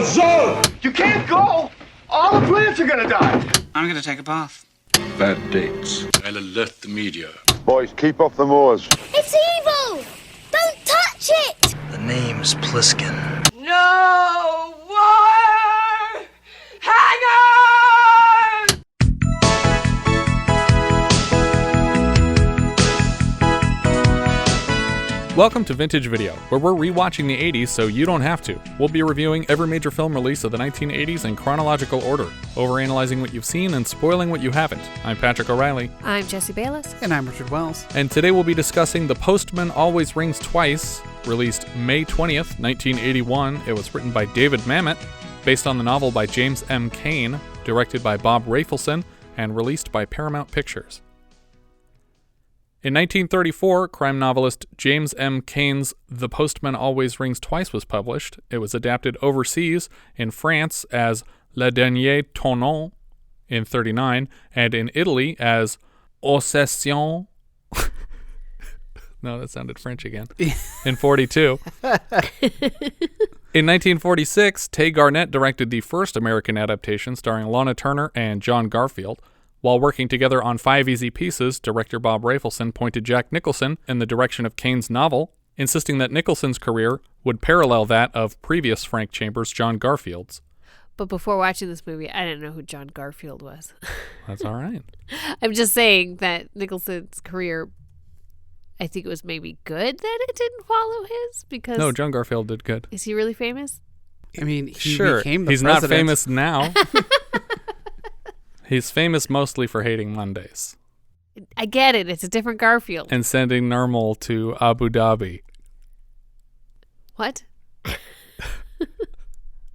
zone! You can't go! All the plants are gonna die! I'm gonna take a bath. Bad dates. I'll alert the media. Boys, keep off the moors. It's evil! Don't touch it! The name's Pliskin. No more hangers! Welcome to Vintage Video, where we're rewatching the 80s so you don't have to. We'll be reviewing every major film release of the 1980s in chronological order, overanalyzing what you've seen and spoiling what you haven't. I'm Patrick O'Reilly. I'm Jesse Bayless. And I'm Richard Wells. And today we'll be discussing The Postman Always Rings Twice, released May 20th, 1981. It was written by David Mamet, based on the novel by James M. Cain, directed by Bob Rafelson, and released by Paramount Pictures. In 1934, crime novelist James M. Cain's The Postman Always Rings Twice was published. It was adapted overseas in France as Le Dernier Tournant in 1939, and in Italy as Ossession. No, that sounded French again. In 1942. In 1946, Tay Garnett directed the first American adaptation starring Lana Turner and John Garfield. While working together on Five Easy Pieces, director Bob Rafelson pointed Jack Nicholson in the direction of Cain's novel, insisting that Nicholson's career would parallel that of previous Frank Chambers' John Garfield's. But before watching this movie, I didn't know who John Garfield was. That's all right. I'm just saying that Nicholson's career, I think it was maybe good that it didn't follow his, because... No, John Garfield did good. Is he really famous? I mean, he sure. became the He's president. Not famous now. He's famous mostly for hating Mondays. I get it. It's a different Garfield. And sending Nirmal to Abu Dhabi. What?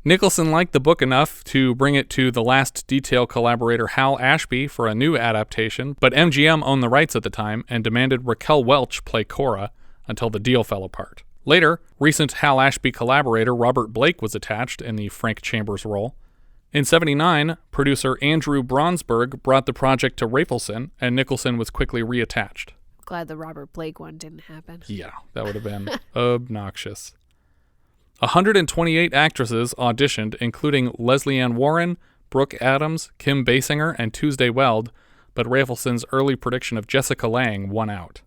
Nicholson liked the book enough to bring it to the Last Detail collaborator Hal Ashby for a new adaptation, but MGM owned the rights at the time and demanded Raquel Welch play Cora until the deal fell apart. Later, recent Hal Ashby collaborator Robert Blake was attached in the Frank Chambers role. In 1979, producer Andrew Bronsberg brought the project to Rafelson, and Nicholson was quickly reattached. Glad the Robert Blake one didn't happen. Yeah, that would have been obnoxious. 128 actresses auditioned, including Leslie Ann Warren, Brooke Adams, Kim Basinger, and Tuesday Weld, but Rafelson's early prediction of Jessica Lange won out.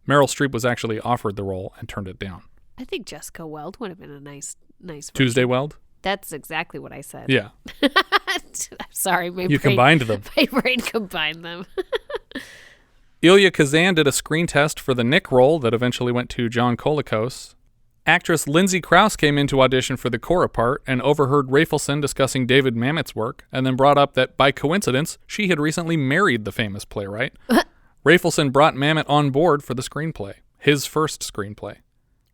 Meryl Streep was actually offered the role and turned it down. I think Jessica Weld would have been a nice version. Tuesday Weld? That's exactly what I said. Yeah. I'm sorry. You combined them. My brain combined them. Elia Kazan did a screen test for the Nick role that eventually went to John Colicos. Actress Lindsay Krause came in to audition for the Cora part and overheard Rafelson discussing David Mamet's work, and then brought up that, by coincidence, she had recently married the famous playwright. Rafelson brought Mamet on board for the screenplay, his first screenplay.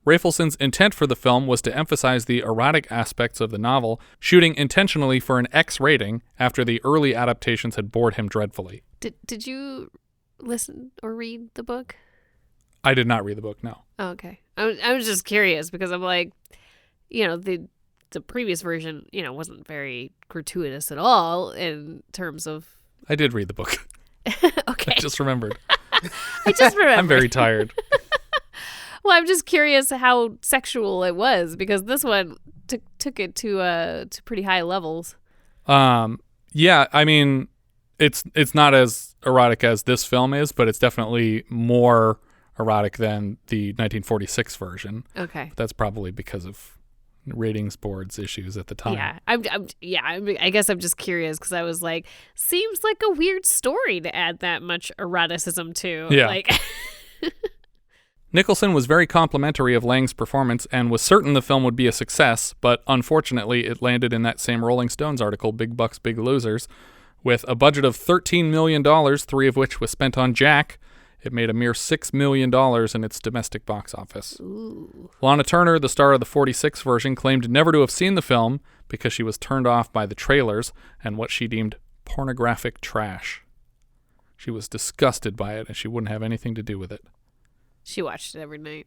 Rafelson's intent for the film was to emphasize the erotic aspects of the novel, shooting intentionally for an X rating after the early adaptations had bored him dreadfully. Did you listen or read the book? I did not read the book, no. Oh, okay. I was just curious because I'm like, the previous version, wasn't very gratuitous at all in terms of... I did read the book. Okay. I just remembered. I'm very tired. Well, I'm just curious how sexual it was, because this one took it to pretty high levels. Yeah, I mean, it's not as erotic as this film is, but it's definitely more erotic than the 1946 version. Okay, that's probably because of ratings boards issues at the time. Yeah, I guess I'm just curious because I was like, seems like a weird story to add that much eroticism to. Yeah. Like. Nicholson was very complimentary of Lange's performance and was certain the film would be a success, but unfortunately it landed in that same Rolling Stones article, Big Bucks, Big Losers. With a budget of $13 million, $3 of which was spent on Jack, it made a mere $6 million in its domestic box office. Ooh. Lana Turner, the star of the 46 version, claimed never to have seen the film because she was turned off by the trailers and what she deemed pornographic trash. She was disgusted by it and she wouldn't have anything to do with it. She watched it every night.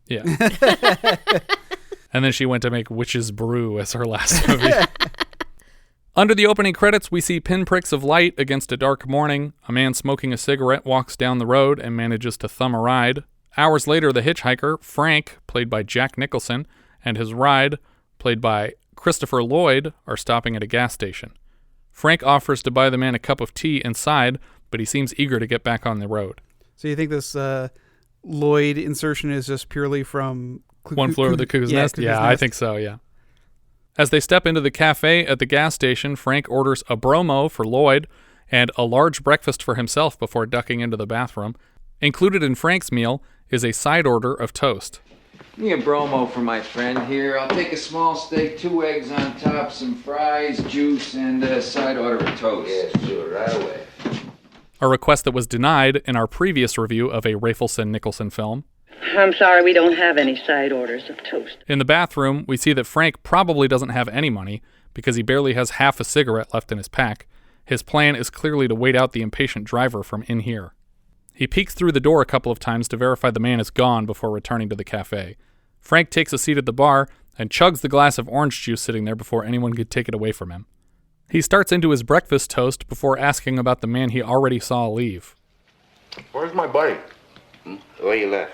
Yeah. And then she went to make Witch's Brew as her last movie. Under the opening credits, we see pinpricks of light against a dark morning. A man smoking a cigarette walks down the road and manages to thumb a ride. Hours later, the hitchhiker, Frank, played by Jack Nicholson, and his ride, played by Christopher Lloyd are stopping at a gas station. Frank offers to buy the man a cup of tea inside, but he seems eager to get back on the road. So you think this Lloyd insertion is just purely from One Flew Over the Cuckoo's Nest? Yeah, I think so, yeah. As they step into the cafe at the gas station, Frank orders a bromo for Lloyd and a large breakfast for himself before ducking into the bathroom. Included in Frank's meal is a side order of toast. Give me a bromo for my friend here. I'll take a small steak, 2 eggs on top, some fries, juice, and a side order of toast. Yes, sure, right away. A request that was denied in our previous review of a Rafelson-Nicholson film. I'm sorry, we don't have any side orders of toast. In the bathroom, we see that Frank probably doesn't have any money because he barely has half a cigarette left in his pack. His plan is clearly to wait out the impatient driver from in here. He peeks through the door a couple of times to verify the man is gone before returning to the cafe. Frank takes a seat at the bar and chugs the glass of orange juice sitting there before anyone could take it away from him. He starts into his breakfast toast before asking about the man he already saw leave. Where's my bike? Where you left?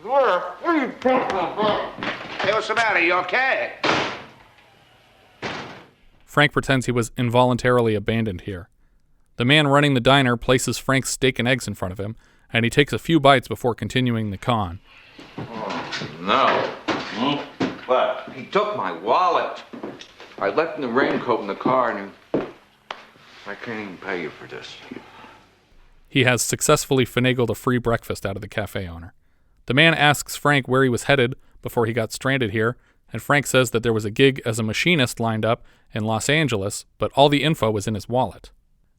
Where? What are you talking about? Hey, what's the matter? You okay? Frank pretends he was involuntarily abandoned here. The man running the diner places Frank's steak and eggs in front of him, and he takes a few bites before continuing the con. Oh, no. What? He took my wallet. I left in the raincoat in the car, and I can't even pay you for this. He has successfully finagled a free breakfast out of the cafe owner. The man asks Frank where he was headed before he got stranded here, and Frank says that there was a gig as a machinist lined up in Los Angeles, but all the info was in his wallet.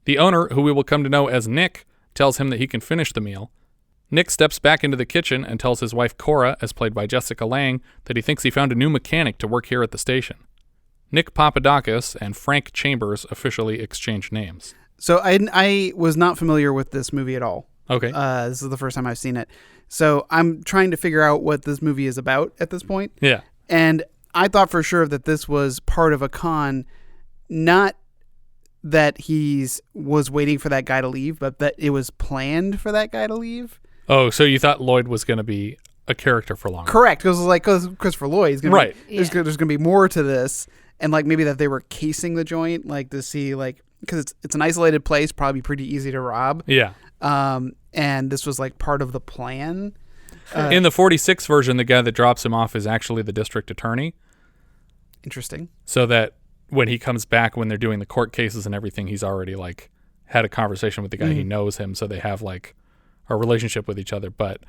The owner, who we will come to know as Nick, tells him that he can finish the meal. Nick steps back into the kitchen and tells his wife Cora, as played by Jessica Lange, that he thinks he found a new mechanic to work here at the station. Nick Papadakis and Frank Chambers officially exchange names. So I was not familiar with this movie at all. Okay. This is the first time I've seen it. So I'm trying to figure out what this movie is about at this point. Yeah. And I thought for sure that this was part of a con, not that was waiting for that guy to leave, but that it was planned for that guy to leave. Oh, so you thought Lloyd was going to be a character for longer. Correct, because Christopher Lloyd is going right. to be, there's going to be more to this, and like maybe that they were casing the joint, like to see like, because it's an isolated place, probably pretty easy to rob. Yeah. And this was like part of the plan. In the 46 version, the guy that drops him off is actually the district attorney. Interesting. So that when he comes back, when they're doing the court cases and everything, he's already like had a conversation with the guy. Mm-hmm. He knows him, so they have like a relationship with each other. But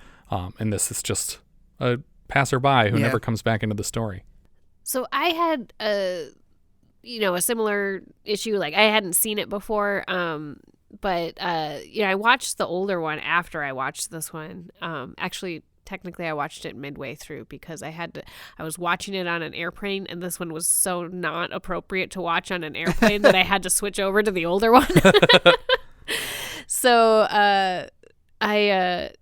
in this, it's just a passerby who never comes back into the story. So I had a similar issue. Like I hadn't seen it before. But I watched the older one after I watched this one. Actually, technically, I watched it midway through because I was watching it on an airplane, and this one was so not appropriate to watch on an airplane that I had to switch over to the older one. So I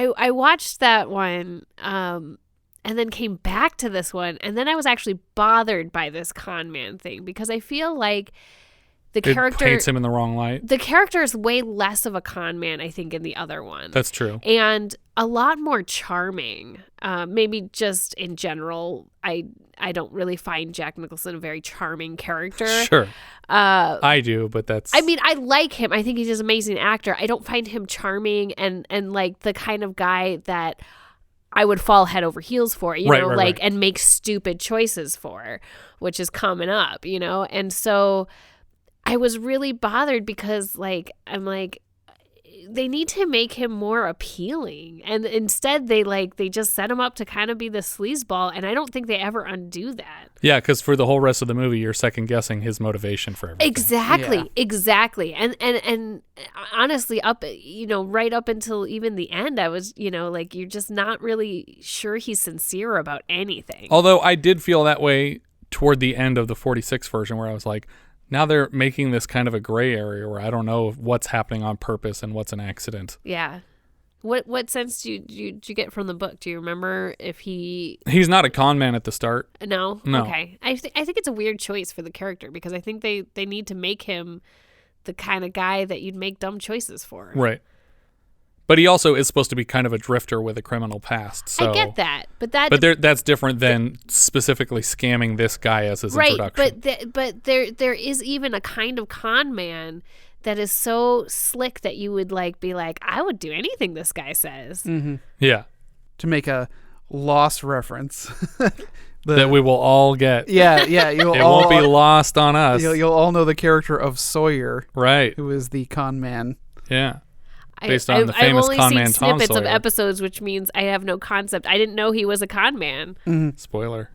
watched that one, and then came back to this one, and then I was actually bothered by this con man thing because I feel like the character paints him in the wrong light. The character is way less of a con man, I think, in the other one. That's true. And a lot more charming. Maybe just in general, I don't really find Jack Nicholson a very charming character. Sure. I do, but that's... I mean, I like him. I think he's an amazing actor. I don't find him charming and like the kind of guy that I would fall head over heels for, right. And make stupid choices for, which is coming up, And so I was really bothered because I'm like, they need to make him more appealing. And instead they just set him up to kind of be the sleazeball. And I don't think they ever undo that. Yeah. Cause for the whole rest of the movie, you're second guessing his motivation for everything. Exactly. And honestly right up until even the end, I was, you're just not really sure he's sincere about anything. Although I did feel that way toward the end of the 46 version where I was like, now they're making this kind of a gray area where I don't know what's happening on purpose and what's an accident. Yeah. What sense do you get from the book? Do you remember if he's not a con man at the start? No. Okay. I think it's a weird choice for the character because I think they need to make him the kind of guy that you'd make dumb choices for. Right. But he also is supposed to be kind of a drifter with a criminal past. So. I get that, but that's different than specifically scamming this guy as his introduction. But there is even a kind of con man that is so slick that you would be like, I would do anything this guy says. Mm-hmm. Yeah. To make a Lost reference. That we will all get. Yeah. It won't be lost on us. You'll all know the character of Sawyer. Right. Who is the con man. Yeah. Based on the famous con man Tom I've only seen snippets Sawyer. of episodes, which means I have no concept. I didn't know he was a con man. Mm-hmm. Spoiler.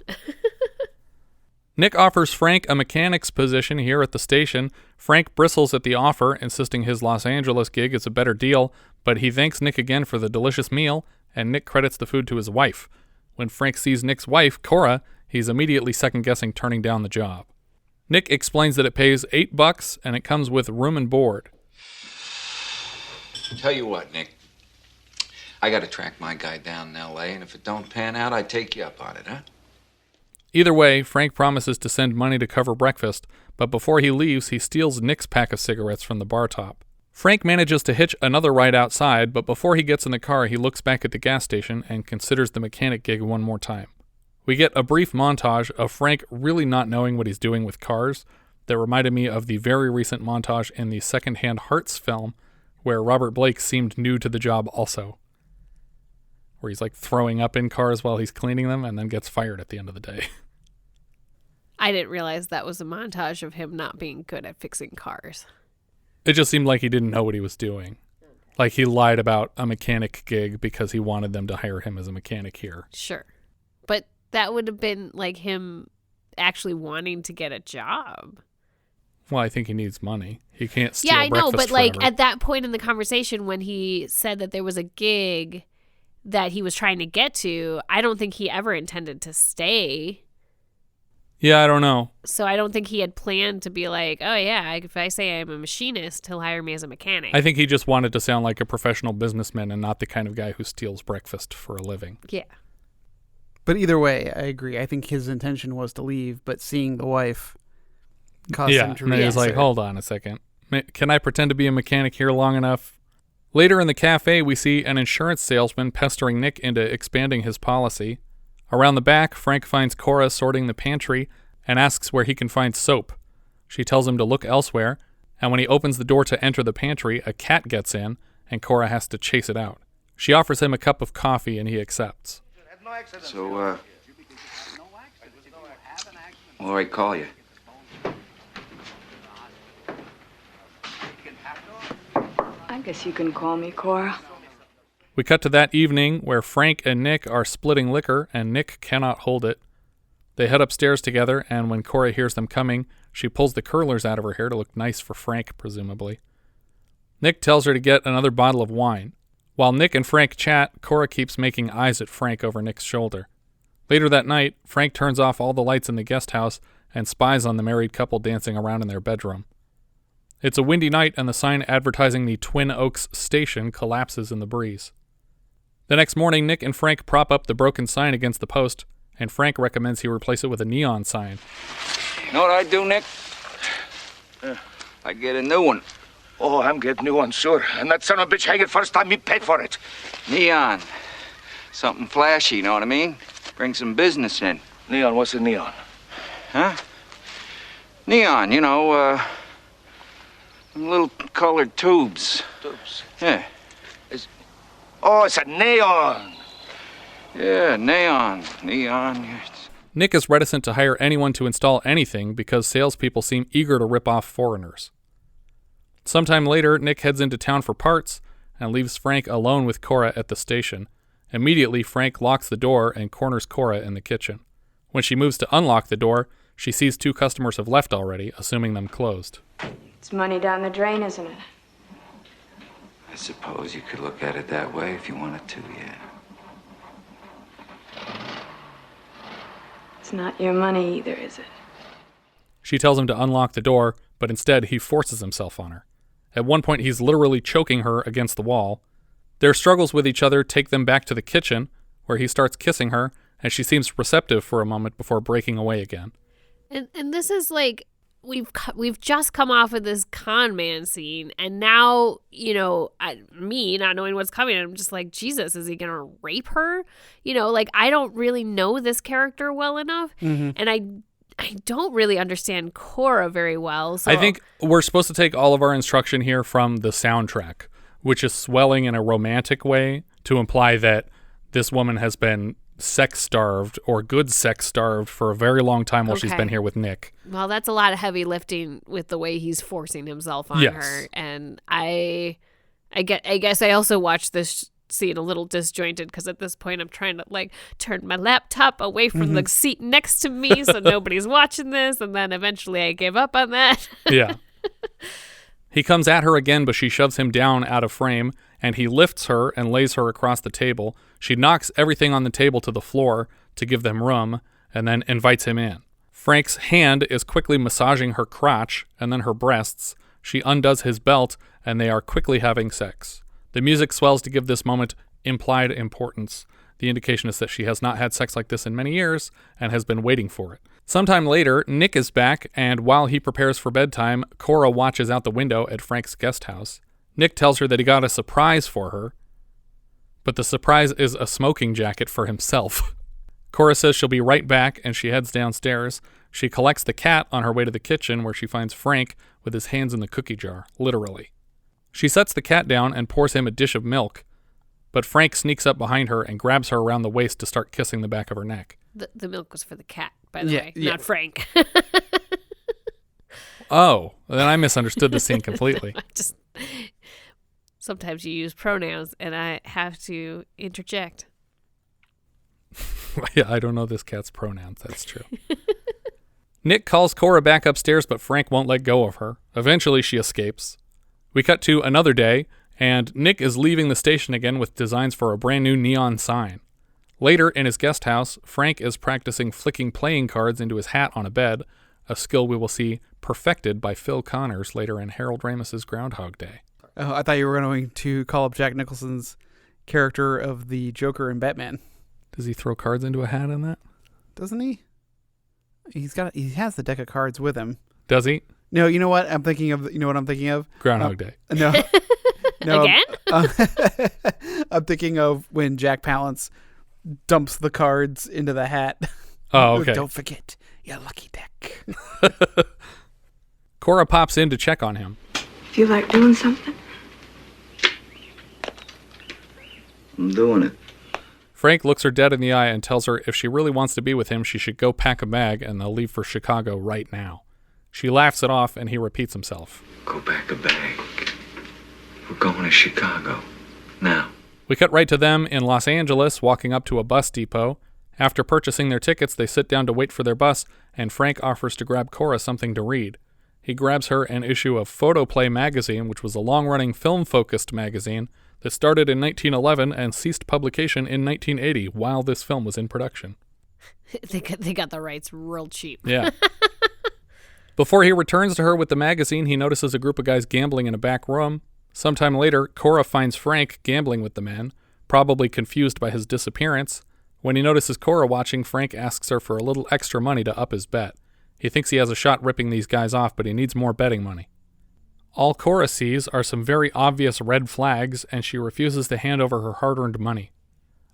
Nick offers Frank a mechanic's position here at the station. Frank bristles at the offer, insisting his Los Angeles gig is a better deal, but he thanks Nick again for the delicious meal, and Nick credits the food to his wife. When Frank sees Nick's wife, Cora, he's immediately second-guessing turning down the job. Nick explains that it pays $8 and it comes with room and board. Tell you what, Nick. I gotta track my guy down in L.A., and if it don't pan out, I'd take you up on it, huh? Either way, Frank promises to send money to cover breakfast, but before he leaves, he steals Nick's pack of cigarettes from the bar top. Frank manages to hitch another ride outside, but before he gets in the car, he looks back at the gas station and considers the mechanic gig one more time. We get a brief montage of Frank really not knowing what he's doing with cars that reminded me of the very recent montage in the Secondhand Hearts film, where Robert Blake seemed new to the job also. Where he's throwing up in cars while he's cleaning them and then gets fired at the end of the day. I didn't realize that was a montage of him not being good at fixing cars. It just seemed like he didn't know what he was doing. Like he lied about a mechanic gig because he wanted them to hire him as a mechanic here. Sure. But that would have been him actually wanting to get a job. Well, I think he needs money. He can't steal breakfast. Yeah, I know, but forever. at that point in the conversation when he said that there was a gig that he was trying to get to, I don't think he ever intended to stay. Yeah, I don't know. So I don't think he had planned to be like, oh yeah, if I say I'm a machinist, he'll hire me as a mechanic. I think he just wanted to sound like a professional businessman and not the kind of guy who steals breakfast for a living. Yeah. But either way, I agree. I think his intention was to leave, but seeing the wife caused him to and he was like, hold on a second. Can I pretend to be a mechanic here long enough? Later in the cafe, we see an insurance salesman pestering Nick into expanding his policy. Around the back, Frank finds Cora sorting the pantry and asks where he can find soap. She tells him to look elsewhere, and when he opens the door to enter the pantry, a cat gets in, and Cora has to chase it out. She offers him a cup of coffee, and he accepts. So, what do I call you? I guess you can call me Cora. We cut to that evening where Frank and Nick are splitting liquor, and Nick cannot hold it. They head upstairs together, and when Cora hears them coming, she pulls the curlers out of her hair to look nice for Frank, presumably. Nick tells her to get another bottle of wine. While Nick and Frank chat, Cora keeps making eyes at Frank over Nick's shoulder. Later that night, Frank turns off all the lights in the guest house and spies on the married couple dancing around in their bedroom. It's a windy night, and the sign advertising the Twin Oaks station collapses in the breeze. The next morning, Nick and Frank prop up the broken sign against the post, and Frank recommends he replace it with a neon sign. You know what I do, Nick? I get a new one. Oh, I'm getting new one, sure. And that son of a bitch hang it first time he paid for it. Neon. Something flashy, you know what I mean? Bring some business in. Neon, what's a neon? Huh? Neon, you know, them little colored tubes. Tubes? Yeah. Oh, it's a neon. Yeah, neon. Neon. Nick is reticent to hire anyone to install anything because salespeople seem eager to rip off foreigners. Sometime later, Nick heads into town for parts and leaves Frank alone with Cora at the station. Immediately, Frank locks the door and corners Cora in the kitchen. When she moves to unlock the door, she sees 2 customers have left already, assuming them closed. It's money down the drain, isn't it? I suppose you could look at it that way if you wanted to, yeah. It's not your money either, is it? She tells him to unlock the door, but instead he forces himself on her. At one point, he's literally choking her against the wall. Their struggles with each other take them back to the kitchen, where he starts kissing her, and she seems receptive for a moment before breaking away again. And this is we've just come off of this con man scene, and now, you know, me not knowing what's coming, I'm just like, Jesus, is he gonna rape her? You know, like, I don't really know this character well enough, and I don't really understand Cora very well. So I think we're supposed to take all of our instruction here from the soundtrack, which is swelling in a romantic way to imply that this woman has been sex-starved or good sex-starved for a very long time while she's been here with Nick. Well, that's a lot of heavy lifting with the way he's forcing himself on her. And I guess I also watched this scene a little disjointed because at this point I'm trying to like turn my laptop away from the seat next to me so nobody's watching this, and then eventually I gave up on that. Yeah. He comes at her again, but she shoves him down out of frame, and he lifts her and lays her across the table. She knocks everything on the table to the floor to give them room, and then invites him in. Frank's hand is quickly massaging her crotch and then her breasts. She undoes his belt, and they are quickly having sex. The music swells to give this moment implied importance. The indication is that she has not had sex like this in many years and has been waiting for it. Sometime later, Nick is back, and while he prepares for bedtime, Cora watches out the window at Frank's guest house. Nick tells her that he got a surprise for her, but the surprise is a smoking jacket for himself. Cora says she'll be right back, and she heads downstairs. She collects the cat on her way to the kitchen, where she finds Frank with his hands in the cookie jar, literally. She sets the cat down and pours him a dish of milk, but Frank sneaks up behind her and grabs her around the waist to start kissing the back of her neck. The milk was for the cat, by the way, not Frank. Oh, then I misunderstood the scene completely. Sometimes you use pronouns, and I have to interject. Yeah, I don't know this cat's pronouns. That's true. Nick calls Cora back upstairs, but Frank won't let go of her. Eventually, she escapes. We cut to another day, and Nick is leaving the station again with designs for a brand new neon sign. Later, in his guest house, Frank is practicing flicking playing cards into his hat on a bed, a skill we will see perfected by Phil Connors later in Harold Ramis's Groundhog Day. Oh, I thought you were going to call up Jack Nicholson's character of the Joker in Batman. Does he throw cards into a hat in that? Doesn't he? He has the deck of cards with him. Does he? No, you know what I'm thinking of? You know what I'm thinking of? Groundhog Day. No. Again? I'm thinking of when Jack Palance dumps the cards into the hat. Oh, okay. Don't forget your lucky deck. Cora pops in to check on him. Feel like doing something? I'm doing it. Frank looks her dead in the eye and tells her if she really wants to be with him, she should go pack a bag and they'll leave for Chicago right now. She laughs it off and he repeats himself. Go pack a bag. We're going to Chicago. Now. We cut right to them in Los Angeles, walking up to a bus depot. After purchasing their tickets, they sit down to wait for their bus, and Frank offers to grab Cora something to read. He grabs her an issue of Photoplay magazine, which was a long-running film-focused magazine that started in 1911 and ceased publication in 1980 while this film was in production. They got the rights real cheap. Yeah. Before he returns to her with the magazine, he notices a group of guys gambling in a back room. Sometime later, Cora finds Frank gambling with the men, probably confused by his disappearance. When he notices Cora watching, Frank asks her for a little extra money to up his bet. He thinks he has a shot ripping these guys off, but he needs more betting money. All Cora sees are some very obvious red flags, and she refuses to hand over her hard-earned money.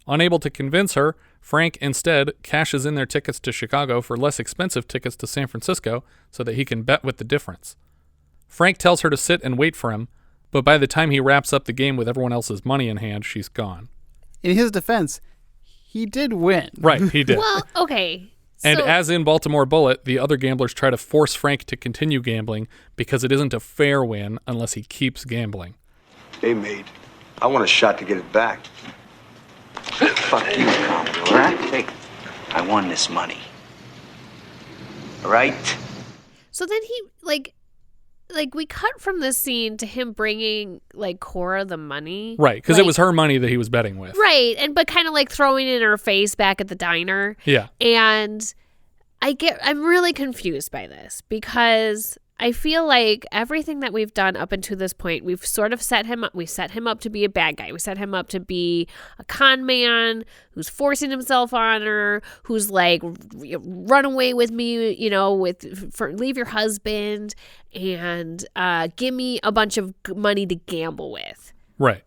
Unable to convince her, Frank instead cashes in their tickets to Chicago for less expensive tickets to San Francisco so that he can bet with the difference. Frank tells her to sit and wait for him, but by the time he wraps up the game with everyone else's money in hand, she's gone. In his defense, he did win. Right, he did. Well, okay. And as in Baltimore Bullet, the other gamblers try to force Frank to continue gambling because it isn't a fair win unless he keeps gambling. Hey, mate, I want a shot to get it back. Fuck you, Commodore, all right? Hey, I won this money. All right? So then he, like we cut from this scene to him bringing, like, Cora the money. Right, because it was her money that he was betting with. Right, but kind of, like, throwing it in her face back at the diner. Yeah. And I'm really confused by this because I feel like everything that we've done up until this point, we've sort of set him up. We set him up to be a bad guy. We set him up to be a con man who's forcing himself on her, who's like, run away with me, you know, leave your husband and give me a bunch of money to gamble with. Right.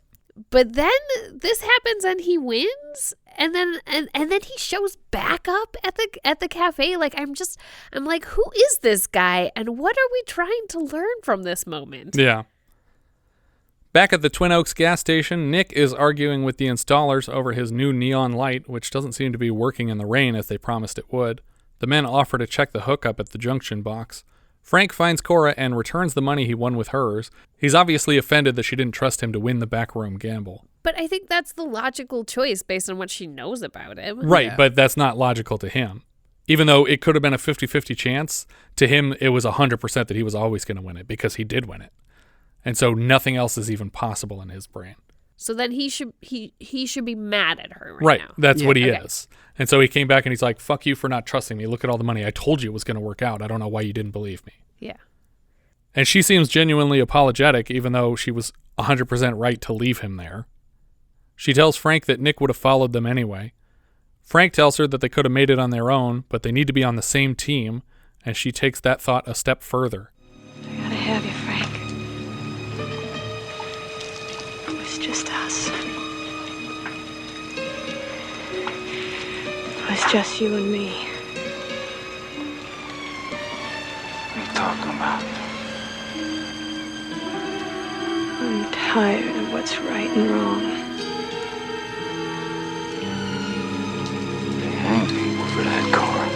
But then this happens and he wins, and then he shows back up at the cafe. Like I'm like, who is this guy, and what are we trying to learn from this moment? Yeah. Back at the Twin Oaks gas station, Nick is arguing with the installers over his new neon light, which doesn't seem to be working in the rain as they promised it would. The men offer to check the hookup at the junction box. Frank finds Cora and returns the money he won with hers. He's obviously offended that she didn't trust him to win the backroom gamble. But I think that's the logical choice based on what she knows about him. Right, Yeah. but that's not logical to him. Even though it could have been a 50-50 chance, to him it was 100% that he was always going to win it because he did win it. And so nothing else is even possible in his brain. So then he should be mad at her Right, now. that's what he Okay. is. And so he came back and he's like, fuck you for not trusting me. Look at all the money. I told you it was going to work out. I don't know why you didn't believe me. Yeah. And she seems genuinely apologetic, even though she was 100% right to leave him there. She tells Frank that Nick would have followed them anyway. Frank tells her that they could have made it on their own, but they need to be on the same team, and she takes that thought a step further. I gotta have you, Frank. It was just us. It was just you and me. What are you talking about? I'm tired of what's right and wrong. They hang people for that, Cora.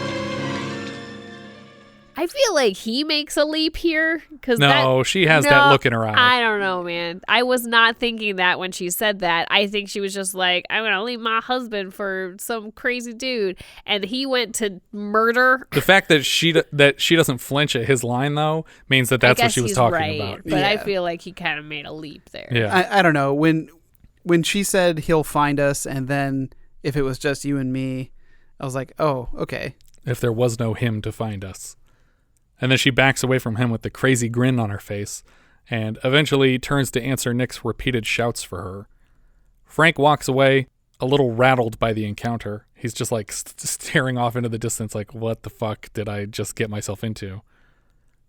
I feel like he makes a leap here. No, she has that look in her eye. I don't know, man. I was not thinking that when she said that. I think she was just like, I'm going to leave my husband for some crazy dude. And he went to murder. The fact that she doesn't flinch at his line, though, means that that's what she was talking about. But I feel like he kind of made a leap there. Yeah. I don't know. When she said he'll find us, and then if it was just you and me, I was like, oh, okay. If there was no him to find us. And then she backs away from him with the crazy grin on her face, and eventually turns to answer Nick's repeated shouts for her. Frank walks away, a little rattled by the encounter. He's just like staring off into the distance like, what the fuck did I just get myself into?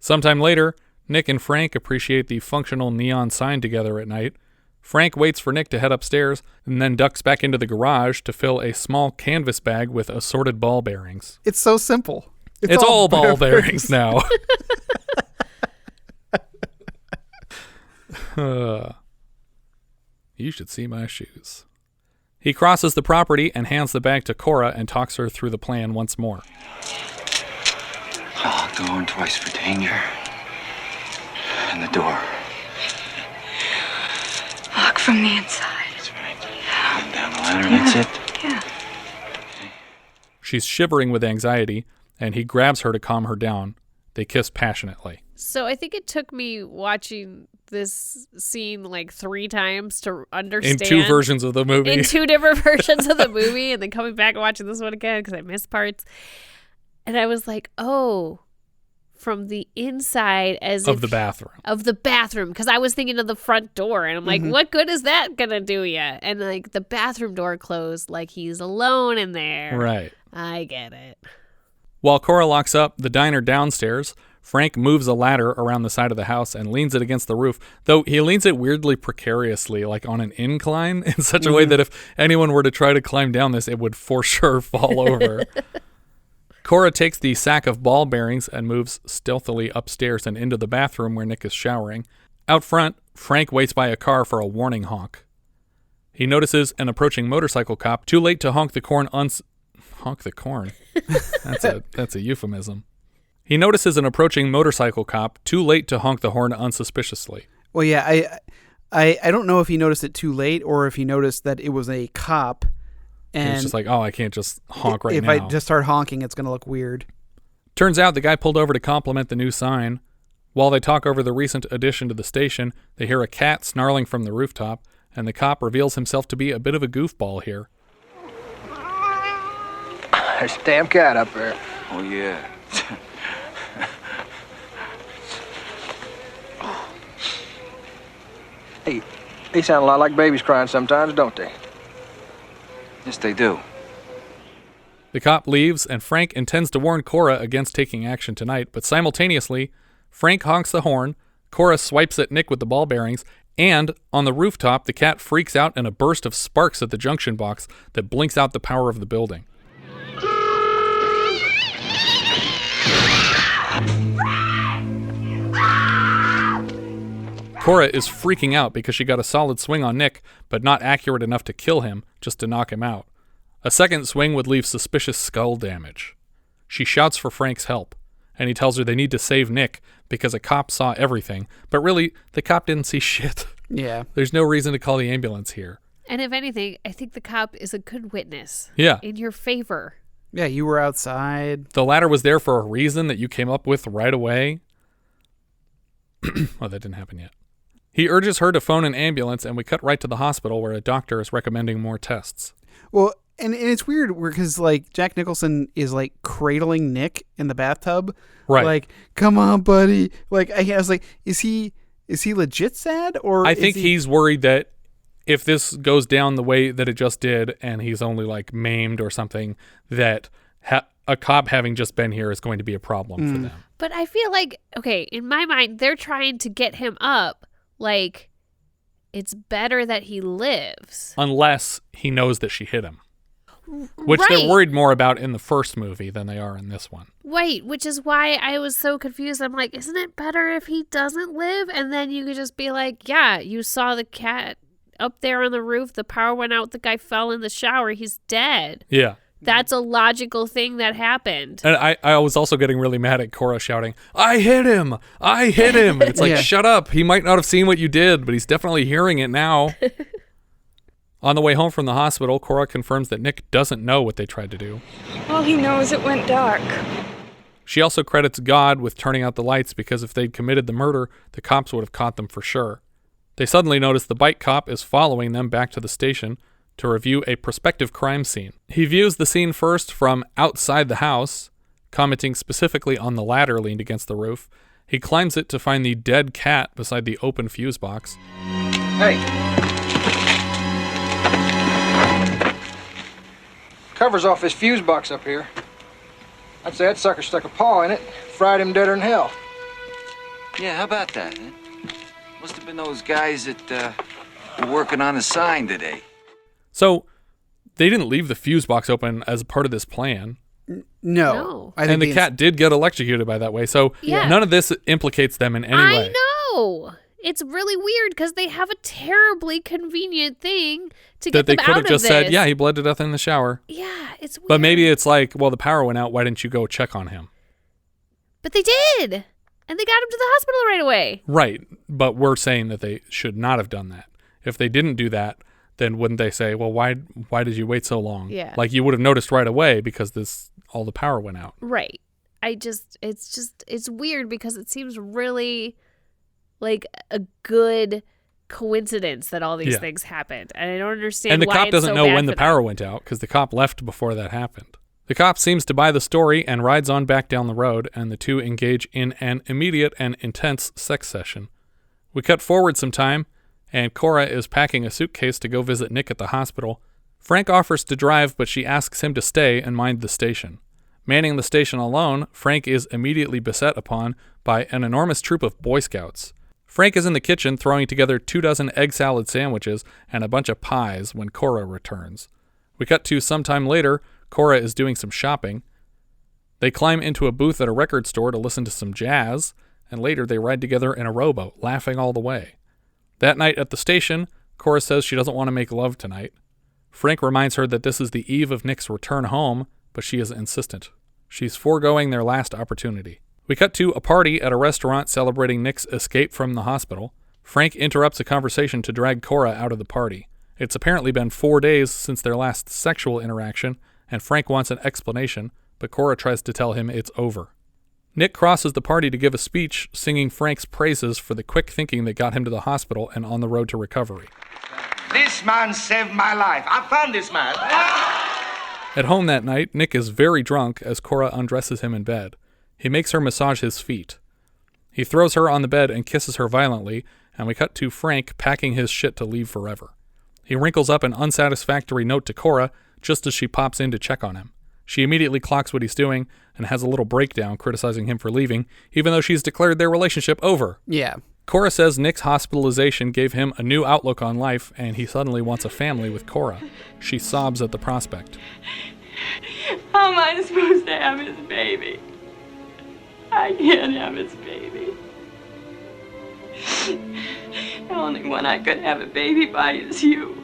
Sometime later, Nick and Frank appreciate the functional neon sign together at night. Frank waits for Nick to head upstairs and then ducks back into the garage to fill a small canvas bag with assorted ball bearings. It's so simple. It's all ball bearings now. You should see my shoes. He crosses the property and hands the bag to Cora and talks her through the plan once more. Going twice for danger. And the door. Lock from the inside. That's right. And down the ladder, that's it. Yeah. She's shivering with anxiety, and he grabs her to calm her down. They kiss passionately. So I think it took me watching this scene like 3 times to understand. In 2 versions of the movie. In 2 different versions of the movie, and then coming back and watching this one again because I missed parts. And I was like, oh, from the inside of the bathroom. Of the bathroom. Because I was thinking of the front door. And I'm like, what good is that going to do you? And like the bathroom door closed like he's alone in there. Right. I get it. While Cora locks up the diner downstairs, Frank moves a ladder around the side of the house and leans it against the roof, though he leans it weirdly precariously, like on an incline, in such a way that if anyone were to try to climb down this, it would for sure fall over. Cora takes the sack of ball bearings and moves stealthily upstairs and into the bathroom where Nick is showering. Out front, Frank waits by a car for a warning honk. He notices an approaching motorcycle cop, too late to honk the corn honk the corn? That's a euphemism. He notices an approaching motorcycle cop, too late to honk the horn unsuspiciously. Well, yeah, I don't know if he noticed it too late or if he noticed that it was a cop. And it's just like, oh, I can't just honk right now. If I just start honking, it's going to look weird. Turns out the guy pulled over to compliment the new sign. While they talk over the recent addition to the station, they hear a cat snarling from the rooftop, and the cop reveals himself to be a bit of a goofball here. There's a damn cat up there. Oh, yeah. Hey, they sound a lot like babies crying sometimes, don't they? Yes, they do. The cop leaves, and Frank intends to warn Cora against taking action tonight, but simultaneously, Frank honks the horn, Cora swipes at Nick with the ball bearings, and on the rooftop, the cat freaks out in a burst of sparks at the junction box that blinks out the power of the building. Cora is freaking out because she got a solid swing on Nick, but not accurate enough to kill him, just to knock him out. A second swing would leave suspicious skull damage. She shouts for Frank's help, and he tells her they need to save Nick because a cop saw everything, but really, the cop didn't see shit. Yeah. There's no reason to call the ambulance here. And if anything, I think the cop is a good witness. Yeah. In your favor. Yeah, you were outside. The ladder was there for a reason that you came up with right away. Well, that didn't happen yet. He urges her to phone an ambulance, and we cut right to the hospital where a doctor is recommending more tests. Well, and it's weird because, like, Jack Nicholson is, like, cradling Nick in the bathtub. Right. Like, come on, buddy. Like, I was like, is he legit sad? Or I think he's worried that if this goes down the way that it just did and he's only, like, maimed or something, that a cop having just been here is going to be a problem for them. But I feel like, okay, in my mind, they're trying to get him up. Like, it's better that he lives. Unless he knows that she hit him. Which they're worried more about in the first movie than they are in this one. Right, which is why I was so confused. I'm like, isn't it better if he doesn't live? And then you could just be like, yeah, you saw the cat up there on the roof. The power went out. The guy fell in the shower. He's dead. Yeah. That's a logical thing that happened. And I was also getting really mad at Cora shouting, I hit him! I hit him! And it's like, shut up. He might not have seen what you did, but he's definitely hearing it now. On the way home from the hospital, Cora confirms that Nick doesn't know what they tried to do. All he knows, it went dark. She also credits God with turning out the lights because if they'd committed the murder, the cops would have caught them for sure. They suddenly notice the bike cop is following them back to the station to review a prospective crime scene. He views the scene first from outside the house, commenting specifically on the ladder leaned against the roof. He climbs it to find the dead cat beside the open fuse box. Hey. Cover's off this fuse box up here. I'd say that sucker stuck a paw in it, fried him deader than hell. Yeah, how about that? Huh? Must have been those guys that were working on the sign today. So, they didn't leave the fuse box open as part of this plan. No. And the cat did get electrocuted by that way, so none of this implicates them in any way. I know! It's really weird because they have a terribly convenient thing to that get they them could out have of just this. said, yeah, he bled to death in the shower. Yeah, it's weird. But maybe it's like, well, the power went out, why didn't you go check on him? But they did! And they got him to the hospital right away. Right, but we're saying that they should not have done that. If they didn't do that, then wouldn't they say, well, why did you wait so long? Yeah. Like you would have noticed right away because all the power went out. Right. It's weird because it seems really like a good coincidence that all these things happened. And I don't understand and the why cop it's doesn't so know bad when for the them. power went out because the cop left before that happened. The cop seems to buy the story and rides on back down the road, and the two engage in an immediate and intense sex session. We cut forward some time, and Cora is packing a suitcase to go visit Nick at the hospital. Frank offers to drive, but she asks him to stay and mind the station. Manning the station alone, Frank is immediately beset upon by an enormous troop of Boy Scouts. Frank is in the kitchen throwing together 24 egg salad sandwiches and a bunch of pies when Cora returns. We cut to sometime later. Cora is doing some shopping. They climb into a booth at a record store to listen to some jazz, and later they ride together in a rowboat, laughing all the way. That night at the station, Cora says she doesn't want to make love tonight. Frank reminds her that this is the eve of Nick's return home, but she is insistent. She's foregoing their last opportunity. We cut to a party at a restaurant celebrating Nick's escape from the hospital. Frank interrupts a conversation to drag Cora out of the party. It's apparently been 4 days since their last sexual interaction, and Frank wants an explanation, but Cora tries to tell him it's over. Nick crosses the party to give a speech, singing Frank's praises for the quick thinking that got him to the hospital and on the road to recovery. This man saved my life. I found this man. At home that night, Nick is very drunk as Cora undresses him in bed. He makes her massage his feet. He throws her on the bed and kisses her violently, and we cut to Frank packing his shit to leave forever. He wrinkles up an unsatisfactory note to Cora just as she pops in to check on him. She immediately clocks what he's doing and has a little breakdown criticizing him for leaving, even though she's declared their relationship over. Yeah. Cora says Nick's hospitalization gave him a new outlook on life, and he suddenly wants a family with Cora. She sobs at the prospect. How am I supposed to have his baby? I can't have his baby. The only one I could have a baby by is you.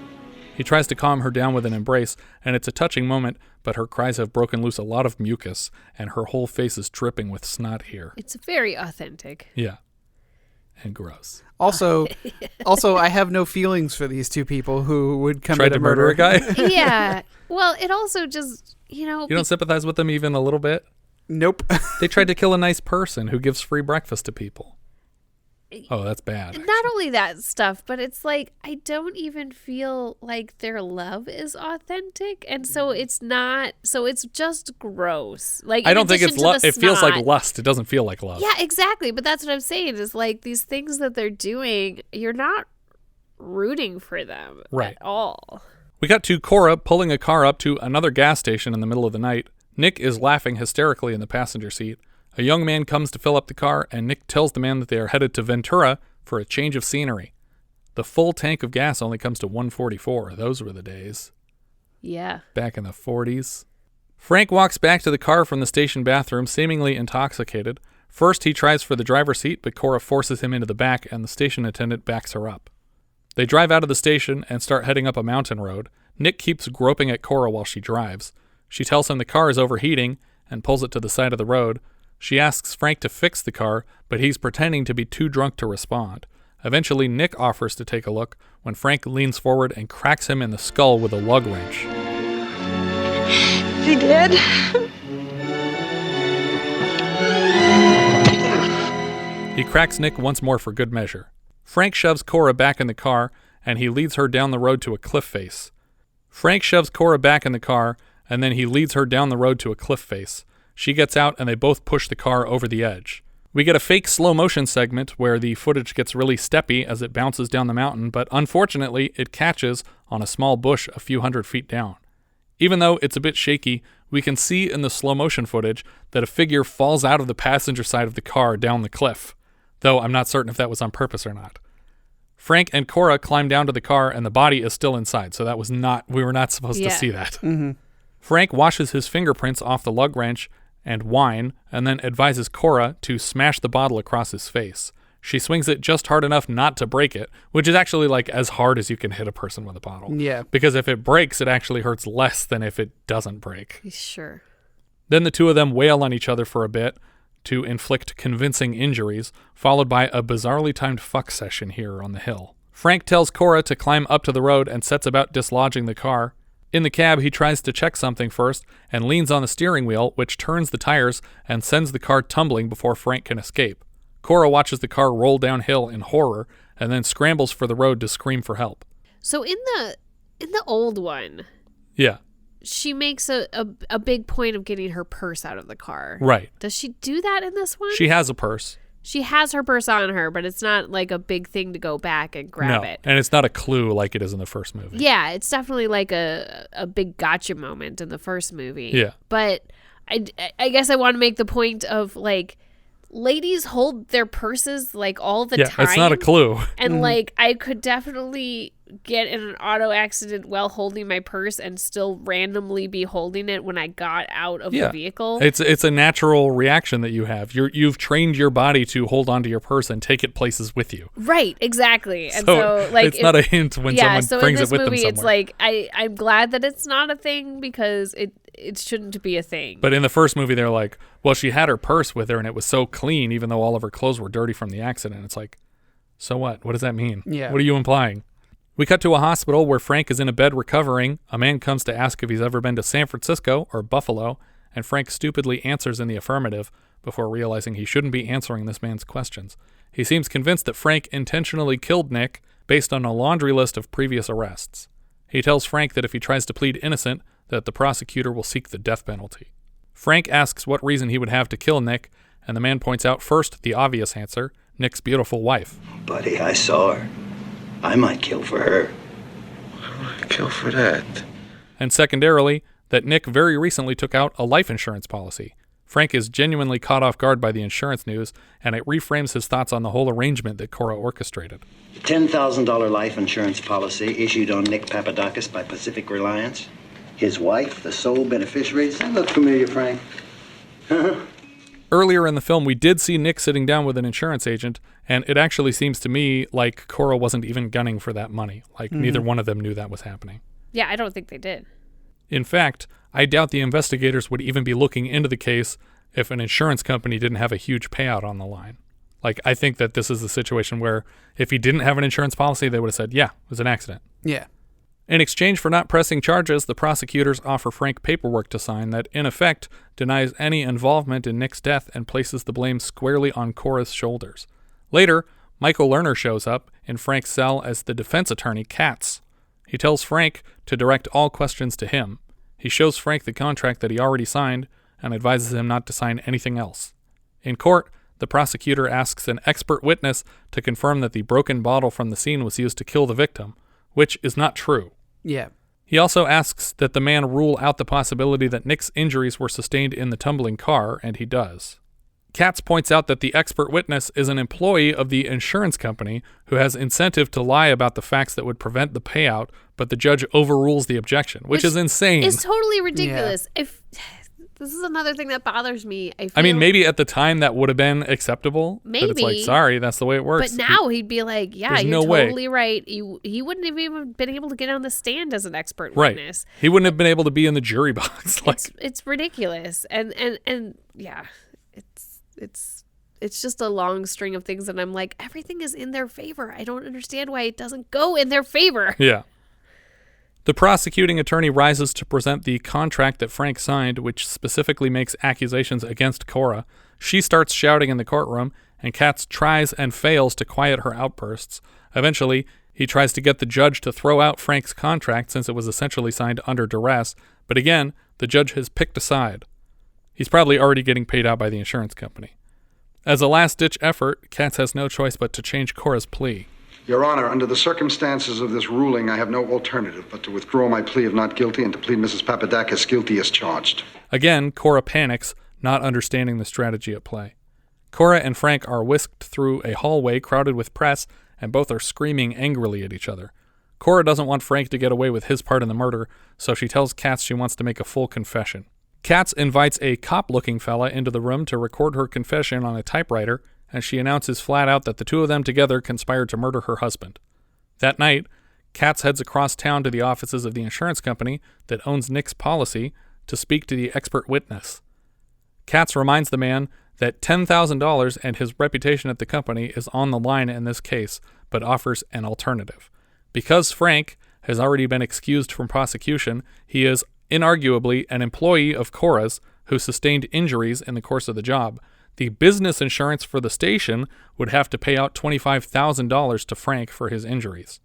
He tries to calm her down with an embrace, and it's a touching moment, but her cries have broken loose a lot of mucus, and her whole face is dripping with snot here. It's very authentic. Yeah. And gross. Also, I have no feelings for these two people who would come Tried to murder a guy? Yeah. Well, it also just, you know... You don't sympathize with them even a little bit? Nope. They tried to kill a nice person who gives free breakfast to people. Oh, that's bad. Not only that stuff, but it's like, I don't even feel like their love is authentic. And so it's not, so it's just gross. Like, I don't think it's love. It feels like lust. It doesn't feel like love. Yeah, exactly. But that's what I'm saying is like these things that they're doing, you're not rooting for them at all. We got to Cora pulling a car up to another gas station in the middle of the night. Nick is laughing hysterically in the passenger seat. A young man comes to fill up the car, and Nick tells the man that they are headed to Ventura for a change of scenery. The full tank of gas only comes to $1.44. Those were the days. Yeah. Back in the 40s. Frank walks back to the car from the station bathroom, seemingly intoxicated. First, he tries for the driver's seat, but Cora forces him into the back, and the station attendant backs her up. They drive out of the station and start heading up a mountain road. Nick keeps groping at Cora while she drives. She tells him the car is overheating and pulls it to the side of the road. She asks Frank to fix the car, but he's pretending to be too drunk to respond. Eventually, Nick offers to take a look when Frank leans forward and cracks him in the skull with a lug wrench. Is he dead? He cracks Nick once more for good measure. Frank shoves Cora back in the car, and he leads her down the road to a cliff face. Frank shoves Cora back in the car, and then he leads her down the road to a cliff face. She gets out, and they both push the car over the edge. We get a fake slow-motion segment where the footage gets really steppy as it bounces down the mountain, but unfortunately, it catches on a small bush a few hundred feet down. Even though it's a bit shaky, we can see in the slow-motion footage that a figure falls out of the passenger side of the car down the cliff, though I'm not certain if that was on purpose or not. Frank and Cora climb down to the car, and the body is still inside, so we were not supposed to see that. Mm-hmm. Frank washes his fingerprints off the lug wrench and whine, and then advises Cora to smash the bottle across his face. She swings it just hard enough not to break it, which is actually like as hard as you can hit a person with a bottle. Yeah. Because if it breaks, it actually hurts less than if it doesn't break. Sure. Then the two of them wail on each other for a bit to inflict convincing injuries, followed by a bizarrely timed fuck session here on the hill. Frank tells Cora to climb up to the road and sets about dislodging the car. In the cab, he tries to check something first and leans on the steering wheel, which turns the tires and sends the car tumbling before Frank can escape. Cora watches the car roll downhill in horror and then scrambles for the road to scream for help. So in the old one, yeah, she makes a big point of getting her purse out of the car. Right. Does she do that in this one? She has a purse. She has her purse on her, but it's not like a big thing to go back and grab it. And it's not a clue like it is in the first movie. Yeah, it's definitely like a big gotcha moment in the first movie. Yeah. But I guess I want to make the point of like, ladies hold their purses like all the time. Yeah, it's not a clue. And like, I could definitely get in an auto accident while holding my purse and still randomly be holding it when I got out of the vehicle. It's a natural reaction that you have. You've trained your body to hold onto your purse and take it places with you. Right, exactly. And so like, it's not a hint when someone brings it with them somewhere. In this movie, it's like I'm glad that it's not a thing because it shouldn't be a thing. But in the first movie, they're like, well, she had her purse with her and it was so clean, even though all of her clothes were dirty from the accident. It's like, so what? What does that mean? Yeah. What are you implying? We cut to a hospital where Frank is in a bed recovering. A man comes to ask if he's ever been to San Francisco or Buffalo, and Frank stupidly answers in the affirmative before realizing he shouldn't be answering this man's questions. He seems convinced that Frank intentionally killed Nick based on a laundry list of previous arrests. He tells Frank that if he tries to plead innocent, that the prosecutor will seek the death penalty. Frank asks what reason he would have to kill Nick, and the man points out first the obvious answer, Nick's beautiful wife. Buddy, I saw her. I might kill for her. Kill for that. And secondarily, that Nick very recently took out a life insurance policy. Frank is genuinely caught off guard by the insurance news, and it reframes his thoughts on the whole arrangement that Cora orchestrated. The $10,000 life insurance policy issued on Nick Papadakis by Pacific Reliance. His wife, the sole beneficiary. Does that look familiar, Frank? Earlier in the film, we did see Nick sitting down with an insurance agent, and it actually seems to me like Cora wasn't even gunning for that money. Like, neither one of them knew that was happening. Yeah, I don't think they did. In fact, I doubt the investigators would even be looking into the case if an insurance company didn't have a huge payout on the line. Like, I think that this is a situation where if he didn't have an insurance policy, they would have said, yeah, it was an accident. Yeah. In exchange for not pressing charges, the prosecutors offer Frank paperwork to sign that, in effect, denies any involvement in Nick's death and places the blame squarely on Cora's shoulders. Later, Michael Lerner shows up in Frank's cell as the defense attorney, Katz. He tells Frank to direct all questions to him. He shows Frank the contract that he already signed and advises him not to sign anything else. In court, the prosecutor asks an expert witness to confirm that the broken bottle from the scene was used to kill the victim, which is not true. Yeah. He also asks that the man rule out the possibility that Nick's injuries were sustained in the tumbling car, and he does. Katz points out that the expert witness is an employee of the insurance company who has incentive to lie about the facts that would prevent the payout, but the judge overrules the objection, which is insane. It's totally ridiculous. Yeah. This is another thing that bothers me. I mean, maybe at the time that would have been acceptable. Maybe. But it's like, sorry, that's the way it works. But now he'd be like, yeah, you're no totally right. He wouldn't have even been able to get on the stand as an expert witness. He wouldn't have been able to be in the jury box. It's ridiculous. And yeah, it's just a long string of things, and I'm like, everything is in their favor. I don't understand why it doesn't go in their favor. Yeah. The prosecuting attorney rises to present the contract that Frank signed, which specifically makes accusations against Cora. She starts shouting in the courtroom, and Katz tries and fails to quiet her outbursts. Eventually, he tries to get the judge to throw out Frank's contract since it was essentially signed under duress, but again, the judge has picked a side. He's probably already getting paid out by the insurance company. As a last-ditch effort, Katz has no choice but to change Cora's plea. Your Honor, under the circumstances of this ruling, I have no alternative but to withdraw my plea of not guilty and to plead Mrs. Papadakis guilty as charged. Again, Cora panics, not understanding the strategy at play. Cora and Frank are whisked through a hallway crowded with press, and both are screaming angrily at each other. Cora doesn't want Frank to get away with his part in the murder, so she tells Katz she wants to make a full confession. Katz invites a cop-looking fella into the room to record her confession on a typewriter, and she announces flat out that the two of them together conspired to murder her husband. That night, Katz heads across town to the offices of the insurance company that owns Nick's policy to speak to the expert witness. Katz reminds the man that $10,000 and his reputation at the company is on the line in this case, but offers an alternative. Because Frank has already been excused from prosecution, he is inarguably an employee of Cora's who sustained injuries in the course of the job. The business insurance for the station would have to pay out $25,000 to Frank for his injuries.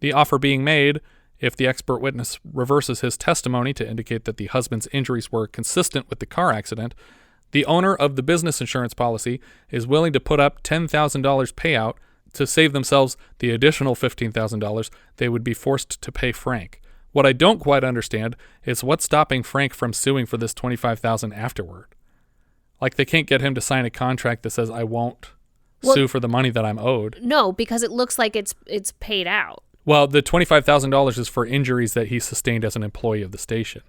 The offer being made, if the expert witness reverses his testimony to indicate that the husband's injuries were consistent with the car accident, the owner of the business insurance policy is willing to put up $10,000 payout to save themselves the additional $15,000 they would be forced to pay Frank. What I don't quite understand is what's stopping Frank from suing for this $25,000 afterward. Like, they can't get him to sign a contract that says, I won't sue for the money that I'm owed. No, because it looks like it's paid out. Well, the $25,000 is for injuries that he sustained as an employee of the station,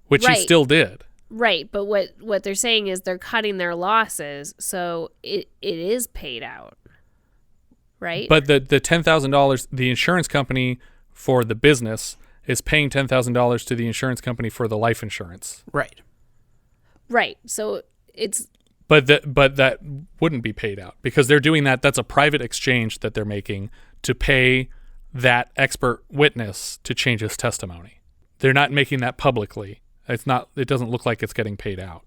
which he still did. Right, but what they're saying is they're cutting their losses, so it is paid out, right? But the $10,000, the insurance company for the business is paying $10,000 to the insurance company for the life insurance. Right. Right, so... But that wouldn't be paid out because they're doing that. That's a private exchange that they're making to pay that expert witness to change his testimony. They're not making that publicly. It doesn't look like it's getting paid out.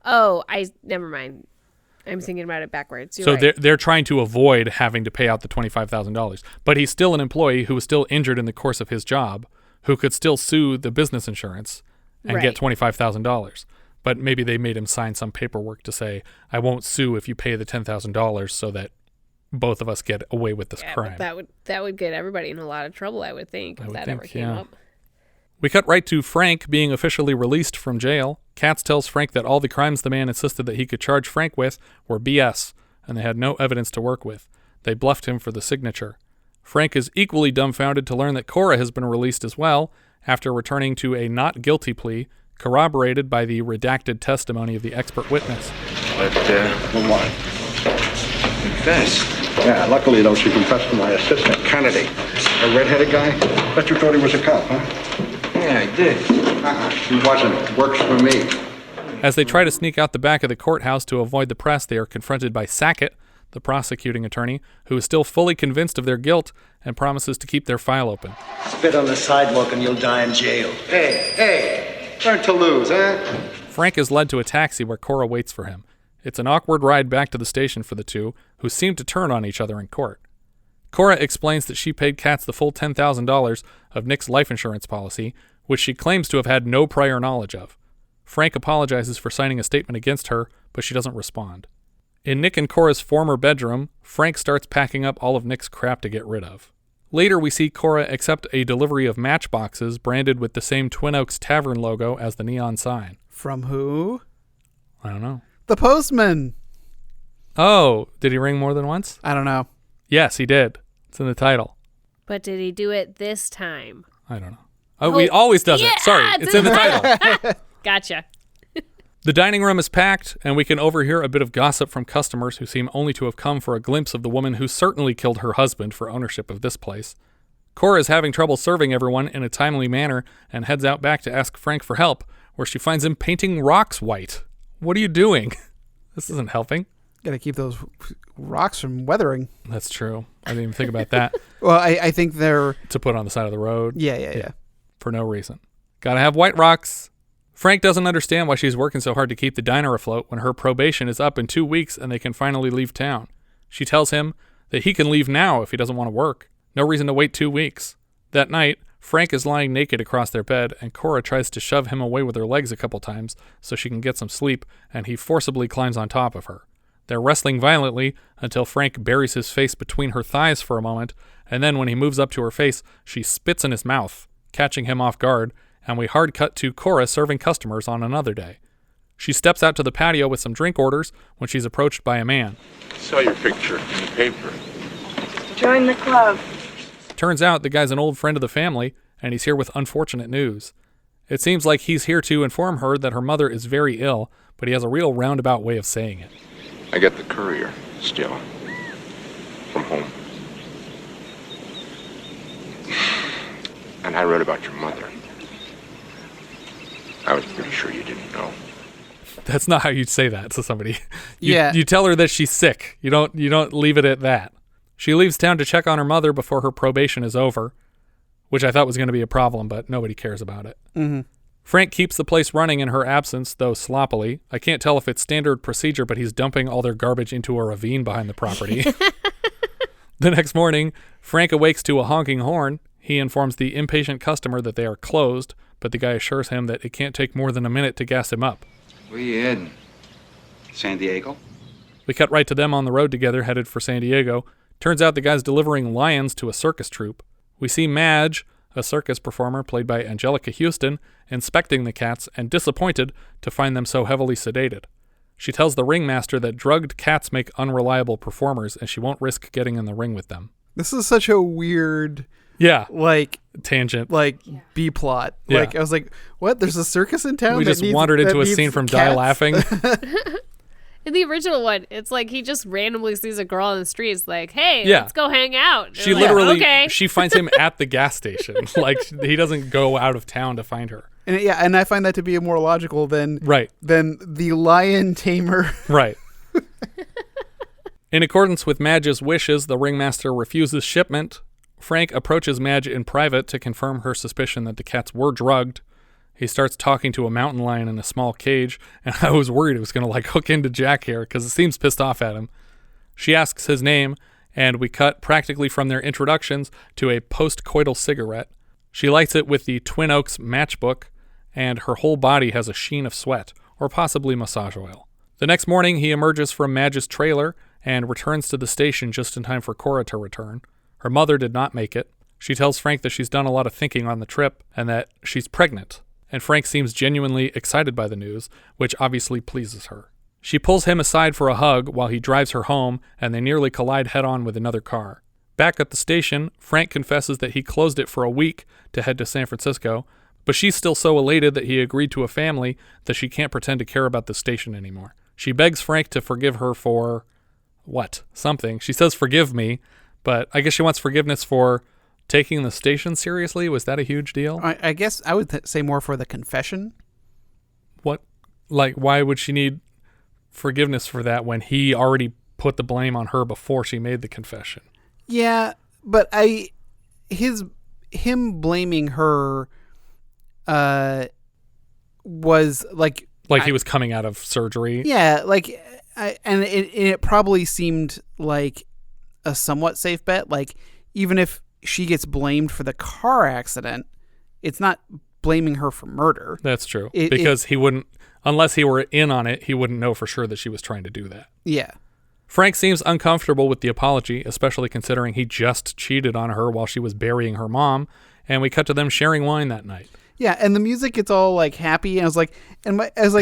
Oh, never mind. I'm thinking about it backwards. You're right. They're trying to avoid having to pay out the $25,000. But he's still an employee who was still injured in the course of his job, who could still sue the business insurance and get $25,000. But maybe they made him sign some paperwork to say, I won't sue if you pay the $10,000 so that both of us get away with this crime. But that would get everybody in a lot of trouble, I would think, if that ever came up. We cut right to Frank being officially released from jail. Katz tells Frank that all the crimes the man insisted that he could charge Frank with were BS, and they had no evidence to work with. They bluffed him for the signature. Frank is equally dumbfounded to learn that Cora has been released as well, after returning to a not guilty plea, corroborated by the redacted testimony of the expert witness. But, What? confess. Yeah, luckily, though, she confessed to my assistant, Kennedy. A redheaded guy? Bet you thought he was a cop, huh? Yeah, I did. He wasn't. Works for me. As they try to sneak out the back of the courthouse to avoid the press, they are confronted by Sackett, the prosecuting attorney, who is still fully convinced of their guilt and promises to keep their file open. Spit on the sidewalk and you'll die in jail. Hey, learn to lose, huh? Frank is led to a taxi where Cora waits for him. It's an awkward ride back to the station for the two, who seem to turn on each other in court. Cora explains that she paid Katz the full $10,000 of Nick's life insurance policy, which she claims to have had no prior knowledge of. Frank apologizes for signing a statement against her, but she doesn't respond. In Nick and Cora's former bedroom, Frank starts packing up all of Nick's crap to get rid of. Later, we see Cora accept a delivery of matchboxes branded with the same Twin Oaks Tavern logo as the neon sign. From who? I don't know. The postman. Oh, did he ring more than once? I don't know. Yes, he did. It's in the title. But did he do it this time? I don't know. Oh, he always does it. Sorry, it's in the title. Gotcha. The dining room is packed, and we can overhear a bit of gossip from customers who seem only to have come for a glimpse of the woman who certainly killed her husband for ownership of this place. Cora is having trouble serving everyone in a timely manner and heads out back to ask Frank for help, where she finds him painting rocks white. What are you doing? This isn't helping. Gotta keep those rocks from weathering. That's true. I didn't even think about that. Well, I think they're... To put on the side of the road. Yeah. For no reason. Gotta have white rocks. Frank doesn't understand why she's working so hard to keep the diner afloat when her probation is up in 2 weeks and they can finally leave town. She tells him that he can leave now if he doesn't want to work. No reason to wait 2 weeks. That night, Frank is lying naked across their bed, and Cora tries to shove him away with her legs a couple times so she can get some sleep, and he forcibly climbs on top of her. They're wrestling violently until Frank buries his face between her thighs for a moment, and then when he moves up to her face, she spits in his mouth, catching him off guard, and we hard cut to Cora serving customers on another day. She steps out to the patio with some drink orders when she's approached by a man. I saw your picture in the paper. Join the club. Turns out the guy's an old friend of the family, and he's here with unfortunate news. It seems like he's here to inform her that her mother is very ill, but he has a real roundabout way of saying it. I got the courier still from home. And I read about your mother. I was pretty sure you didn't know. That's not how you'd say that to somebody. Yeah. You tell her that she's sick. You don't leave it at that. She leaves town to check on her mother before her probation is over, which I thought was going to be a problem, but nobody cares about it. Mm-hmm. Frank keeps the place running in her absence, though sloppily. I can't tell if it's standard procedure, but he's dumping all their garbage into a ravine behind the property. The next morning, Frank awakes to a honking horn. He informs the impatient customer that they are closed, but the guy assures him that it can't take more than a minute to gas him up. Where you heading? San Diego? We cut right to them on the road together, headed for San Diego. Turns out the guy's delivering lions to a circus troupe. We see Madge, a circus performer played by Angelica Houston, inspecting the cats and disappointed to find them so heavily sedated. She tells the ringmaster that drugged cats make unreliable performers and she won't risk getting in the ring with them. This is such a weird... tangent. B-plot. Yeah. I was like, what? There's a circus in town? We just wandered into a scene from Die Laughing. In the original one, it's like he just randomly sees a girl on the street. It's like, hey, Yeah. let's go hang out. She They're like, literally, okay. she finds him at the gas station. He doesn't go out of town to find her. And I find that to be more logical than the lion tamer. Right. In accordance with Madge's wishes, the ringmaster refuses shipment. Frank approaches Madge in private to confirm her suspicion that the cats were drugged. He starts talking to a mountain lion in a small cage, and I was worried it was going to hook into Jack here because it seems pissed off at him. She asks his name, and we cut practically from their introductions to a post-coital cigarette. She lights it with the Twin Oaks matchbook, and her whole body has a sheen of sweat, or possibly massage oil. The next morning, he emerges from Madge's trailer and returns to the station just in time for Cora to return. Her mother did not make it. She tells Frank that she's done a lot of thinking on the trip and that she's pregnant, and Frank seems genuinely excited by the news, which obviously pleases her. She pulls him aside for a hug while he drives her home, and they nearly collide head-on with another car. Back at the station, Frank confesses that he closed it for a week to head to San Francisco, but she's still so elated that he agreed to a family that she can't pretend to care about the station anymore. She begs Frank to forgive her for... what? Something. She says forgive me, but I guess she wants forgiveness for taking the station seriously. Was that a huge deal? I guess I would say more for the confession. What? Like, why would she need forgiveness for that when he already put the blame on her before she made the confession? Yeah, but him blaming her was like he was coming out of surgery. Yeah, like it probably seemed like a somewhat safe bet. Like, even if she gets blamed for the car accident, it's not blaming her for murder. That's true. Because he wouldn't, unless he were in on it, he wouldn't know for sure that she was trying to do that. Yeah. Frank seems uncomfortable with the apology, especially considering he just cheated on her while she was burying her mom, and we cut to them sharing wine that night. Yeah, and the music gets all like happy, and I was like,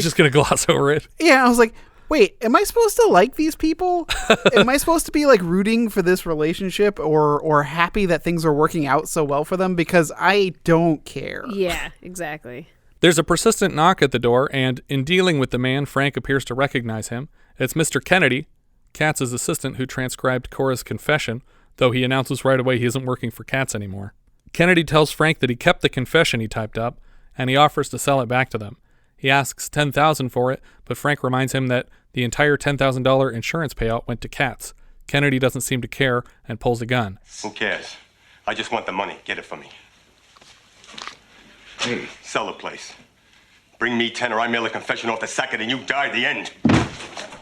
just gonna gloss over it. Yeah, I was like, wait, am I supposed to like these people? Am I supposed to be like rooting for this relationship or happy that things are working out so well for them? Because I don't care. Yeah, exactly. There's a persistent knock at the door, and in dealing with the man, Frank appears to recognize him. It's Mr. Kennedy, Katz's assistant who transcribed Cora's confession, though he announces right away he isn't working for Katz anymore. Kennedy tells Frank that he kept the confession he typed up, and he offers to sell it back to them. He asks $10,000 for it, but Frank reminds him that the entire $10,000 insurance payout went to Katz. Kennedy doesn't seem to care and pulls a gun. Who cares? I just want the money. Get it for me. Hey. Sell the place. Bring me 10 or I mail a confession off the second and you die at the end.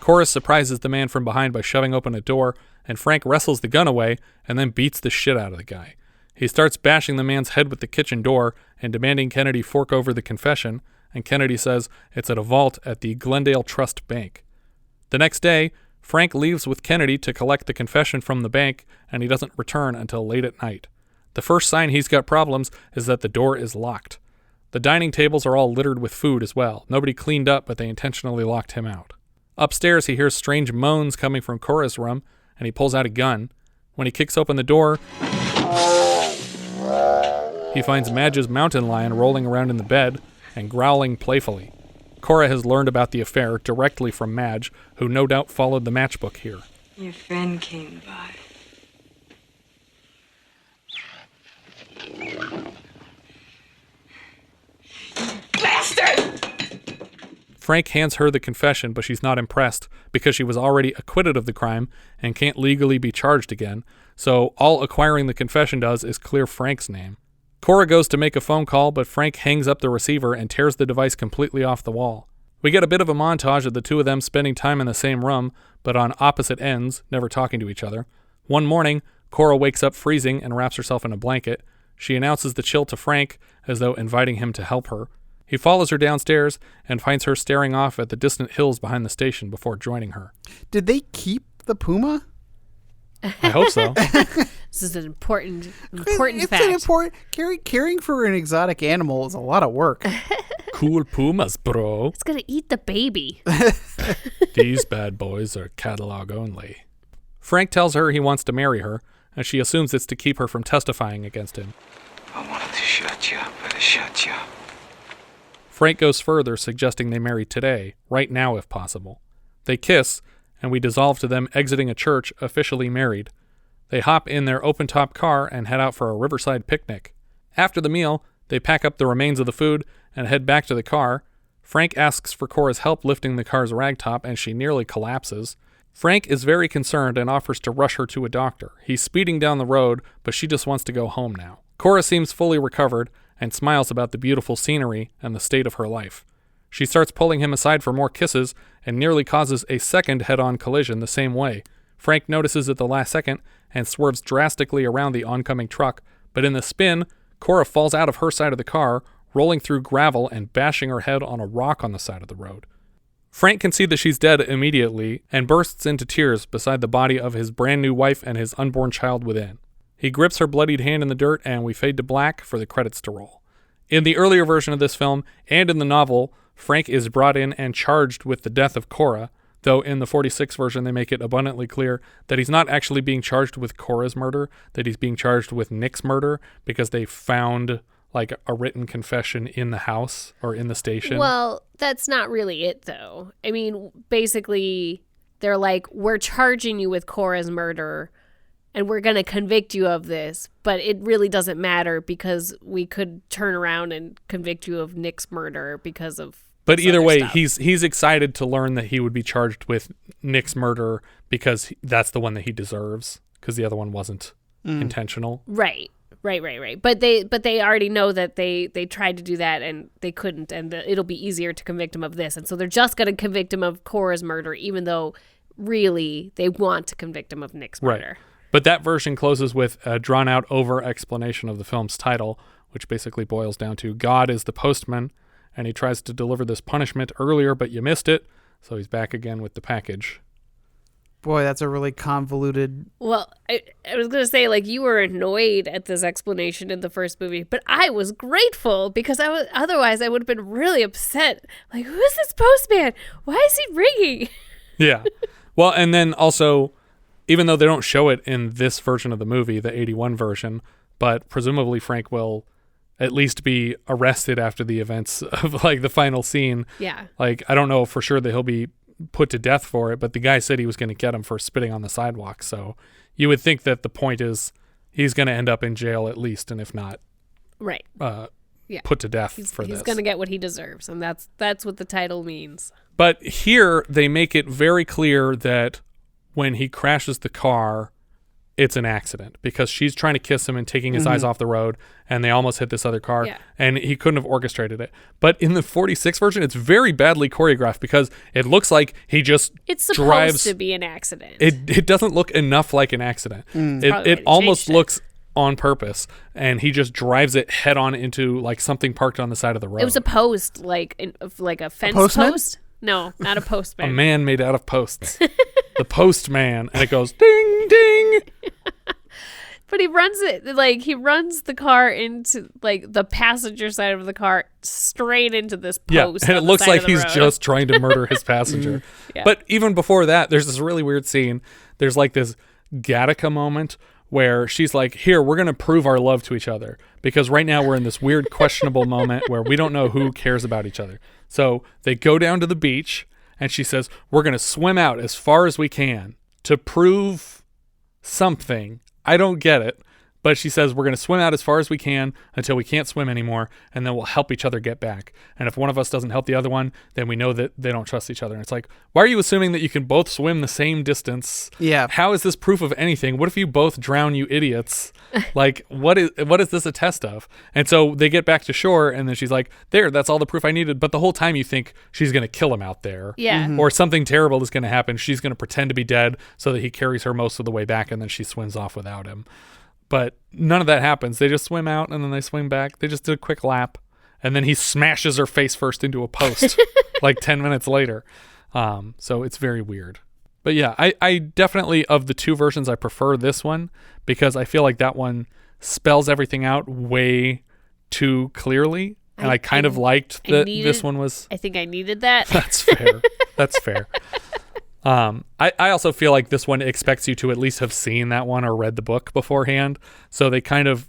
Cora surprises the man from behind by shoving open a door, and Frank wrestles the gun away and then beats the shit out of the guy. He starts bashing the man's head with the kitchen door and demanding Kennedy fork over the confession, and Kennedy says it's at a vault at the Glendale Trust Bank. The next day, Frank leaves with Kennedy to collect the confession from the bank, and he doesn't return until late at night. The first sign he's got problems is that the door is locked. The dining tables are all littered with food as well. Nobody cleaned up, but they intentionally locked him out. Upstairs, he hears strange moans coming from Cora's room, and he pulls out a gun. When he kicks open the door, he finds Madge's mountain lion rolling around in the bed and growling playfully. Cora has learned about the affair directly from Madge, who no doubt followed the matchbook here. Your friend came by. Bastard! Frank hands her the confession, but she's not impressed because she was already acquitted of the crime and can't legally be charged again, so all acquiring the confession does is clear Frank's name. Cora goes to make a phone call, but Frank hangs up the receiver and tears the device completely off the wall. We get a bit of a montage of the two of them spending time in the same room, but on opposite ends, never talking to each other. One morning, Cora wakes up freezing and wraps herself in a blanket. She announces the chill to Frank, as though inviting him to help her. He follows her downstairs and finds her staring off at the distant hills behind the station before joining her. Did they keep the puma? I hope so. This is an important it's fact. An important caring for an exotic animal is a lot of work. Cool pumas, bro. It's gonna eat the baby. These bad boys are catalog only. Frank tells her he wants to marry her, and she assumes it's to keep her from testifying against him. I wanted to shut you up, but I shut you up. Frank goes further, suggesting they marry today, right now if possible. They kiss, and we dissolve to them exiting a church, officially married. They hop in their open-top car and head out for a riverside picnic. After the meal, they pack up the remains of the food and head back to the car. Frank asks for Cora's help lifting the car's ragtop, and she nearly collapses. Frank is very concerned and offers to rush her to a doctor. He's speeding down the road, but she just wants to go home now. Cora seems fully recovered and smiles about the beautiful scenery and the state of her life. She starts pulling him aside for more kisses and nearly causes a second head-on collision the same way. Frank notices at the last second and swerves drastically around the oncoming truck, but in the spin, Cora falls out of her side of the car, rolling through gravel and bashing her head on a rock on the side of the road. Frank can see that she's dead immediately and bursts into tears beside the body of his brand new wife and his unborn child within. He grips her bloodied hand in the dirt, and we fade to black for the credits to roll. In the earlier version of this film, and in the novel, Frank is brought in and charged with the death of Cora, though in the 46 version they make it abundantly clear that he's not actually being charged with Cora's murder, that he's being charged with Nick's murder, because they found like a written confession in the house or in the station. Well, that's not really it, though. I mean, basically, they're like, we're charging you with Cora's murder, and we're going to convict you of this, but it really doesn't matter because we could turn around and convict you of Nick's murder because of. But either way, stuff. he's excited to learn that he would be charged with Nick's murder because that's the one that he deserves, because the other one wasn't intentional. Right. But they already know that they tried to do that and they couldn't, and it'll be easier to convict him of this, and so they're just going to convict him of Cora's murder, even though really they want to convict him of Nick's murder. Right. But that version closes with a drawn-out over explanation of the film's title, which basically boils down to God is the postman, and he tries to deliver this punishment earlier, but you missed it, so he's back again with the package. Boy, that's a really convoluted... Well, I was going to say, like, you were annoyed at this explanation in the first movie, but I was grateful because otherwise I would have been really upset. Like, who is this postman? Why is he ringing? Yeah. Well, and then also, even though they don't show it in this version of the movie, the 81 version, but presumably Frank will at least be arrested after the events of, like, the final scene. Yeah. Like, I don't know for sure that he'll be put to death for it, but the guy said he was going to get him for spitting on the sidewalk, so you would think that the point is he's going to end up in jail at least, and if not right put to death for this. He's going to get what he deserves, and that's what the title means. But here they make it very clear that when he crashes the car, it's an accident, because she's trying to kiss him and taking his eyes off the road, and they almost hit this other car, and he couldn't have orchestrated it. But in the 46 version, it's very badly choreographed, because it looks like he just It's supposed to be an accident. It doesn't look enough like an accident. It almost looks on purpose, and he just drives it head on into like something parked on the side of the road. It was a post, like a fence post. No, not a postman. A man made out of posts. The postman, and it goes ding ding. But he runs the car into like the passenger side of the car straight into this post. Yeah, and it looks like he's just trying to murder his passenger. Yeah. But even before that, there's this really weird scene. There's like this Gattaca moment where she's like, here, we're going to prove our love to each other, because right now we're in this weird questionable moment where we don't know who cares about each other. So they go down to the beach, and she says, we're going to swim out as far as we can to prove something. I don't get it. But she says, we're going to swim out as far as we can until we can't swim anymore, and then we'll help each other get back. And if one of us doesn't help the other one, then we know that they don't trust each other. And it's like, why are you assuming that you can both swim the same distance? Yeah. How is this proof of anything? What if you both drown, you idiots? Like, what is this a test of? And so they get back to shore, and then she's like, there, that's all the proof I needed. But the whole time you think she's going to kill him out there. Yeah. Or something terrible is going to happen. She's going to pretend to be dead so that he carries her most of the way back, and then she swims off without him. But none of that happens. They just swim out, and then they swim back. They just do a quick lap, and then he smashes her face first into a post like 10 minutes later. So it's very weird. But yeah, I definitely, of the two versions, I prefer this one, because I feel like that one spells everything out way too clearly. And I kind of liked that this one was... I think I needed that. That's fair. That's fair. I also feel like this one expects you to at least have seen that one or read the book beforehand. So they're kind of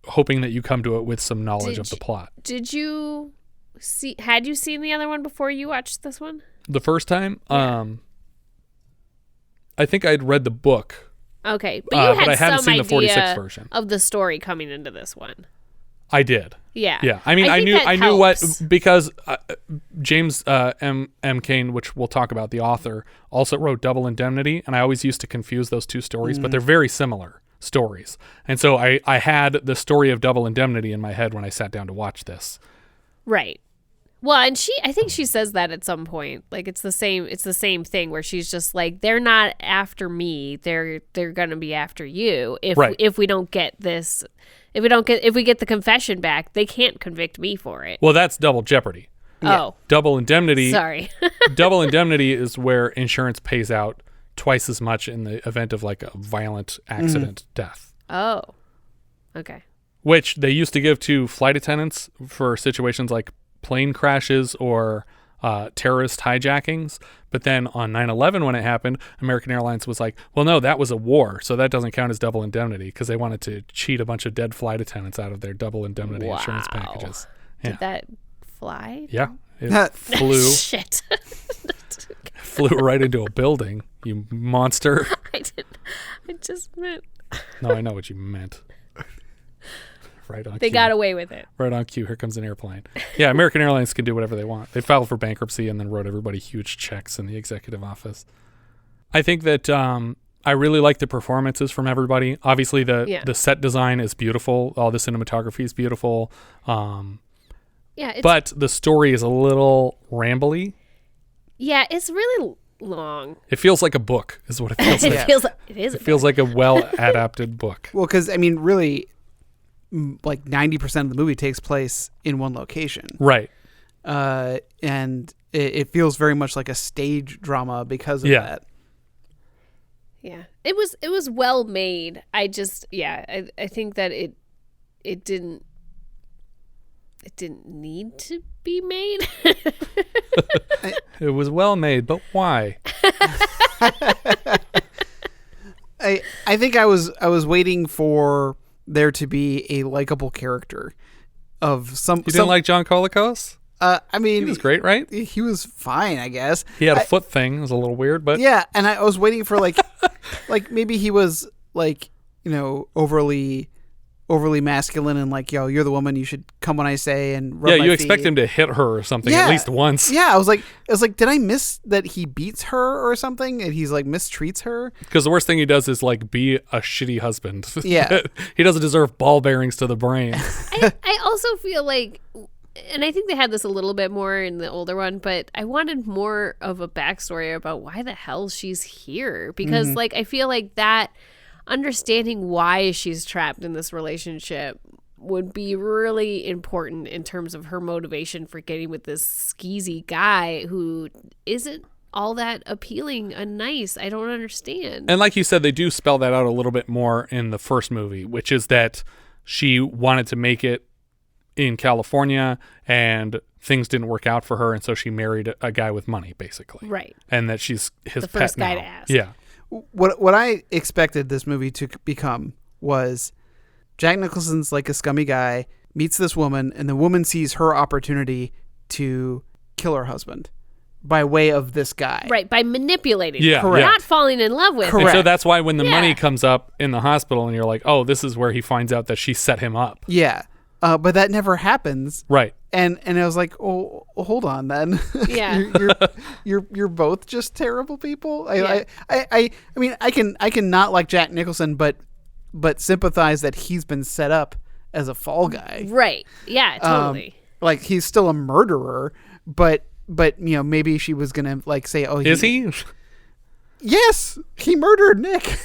hoping that you come to it with some knowledge of the plot. Had you seen the other one before you watched this one? The first time? Yeah. I think I'd read the book. Okay. But you had I hadn't seen idea the 46 version of the story coming into this one. I did. Yeah. Yeah. I mean, I knew what, because James M. Cain, which we'll talk about, the author, also wrote Double Indemnity, and I always used to confuse those two stories, but they're very similar stories. And so I had the story of Double Indemnity in my head when I sat down to watch this. Right. Well, and I think she says that at some point. Like, it's the same thing where she's just like, they're not after me, they're gonna be after you if we don't get this. If we get the confession back, they can't convict me for it. Well, that's double jeopardy. Oh. Double indemnity. Sorry. Double indemnity is where insurance pays out twice as much in the event of like a violent accident death. Oh. Okay. Which they used to give to flight attendants for situations like plane crashes or terrorist hijackings. But then on 9/11, when it happened, American Airlines was like, well, no, that was a war, so that doesn't count as double indemnity, because they wanted to cheat a bunch of dead flight attendants out of their double indemnity insurance packages. Yeah. Did that fly? Yeah. It flew. Shit. Flew right into a building, you monster. I just meant. No, I know what you meant. Right on. They cue. got away with it. Right on cue. Here comes an airplane. Yeah, American Airlines can do whatever they want. They filed for bankruptcy and then wrote everybody huge checks in the executive office. I think that I really like the performances from everybody. Obviously, the set design is beautiful. All the cinematography is beautiful. But the story is a little rambly. Yeah, it's really long. It feels like a book, is what it feels like. It feels like a well-adapted book. Well, because, I mean, really, like 90% of the movie takes place in one location. Right. And it feels very much like a stage drama because of that. Yeah. It was well made. I just, I think that it didn't need to be made. It was well made, but why? I think I was waiting for there to be a likable character of some. You didn't like John Colicos? I mean, he was great, right? He was fine, I guess. He had a foot thing. It was a little weird, but yeah. And I was waiting for like maybe he was like, overly masculine and like, yo, you're the woman, you should come when I say, and rub my you expect feet. him to hit her or something at least once. Yeah, I was like, did I miss that he beats her or something, and he's like mistreats her? Because the worst thing he does is like be a shitty husband. Yeah, he doesn't deserve ball bearings to the brain. I also feel like, and I think they had this a little bit more in the older one, but I wanted more of a backstory about why the hell she's here, because like I feel like that. Understanding why she's trapped in this relationship would be really important in terms of her motivation for getting with this skeezy guy who isn't all that appealing and nice. I don't understand. And like you said, they do spell that out a little bit more in the first movie, which is that she wanted to make it in California and things didn't work out for her, and so she married a guy with money, basically. Right. And that she's his the first pet guy now. to ask. Yeah. What I expected this movie to become was Jack Nicholson's like a scummy guy, meets this woman, and the woman sees her opportunity to kill her husband by way of this guy. Right, by manipulating. Yeah, Correct. Not falling in love with. Correct. And so that's why when the money comes up in the hospital and you're like, oh, this is where he finds out that she set him up. Yeah. But that never happens. Right. And I was like, oh, hold on then. Yeah. you're both just terrible people. I mean, I can not like Jack Nicholson, but sympathize that he's been set up as a fall guy. Right. Yeah, totally. Like he's still a murderer, but maybe she was going to like say, oh, is he? Yes, he murdered Nick.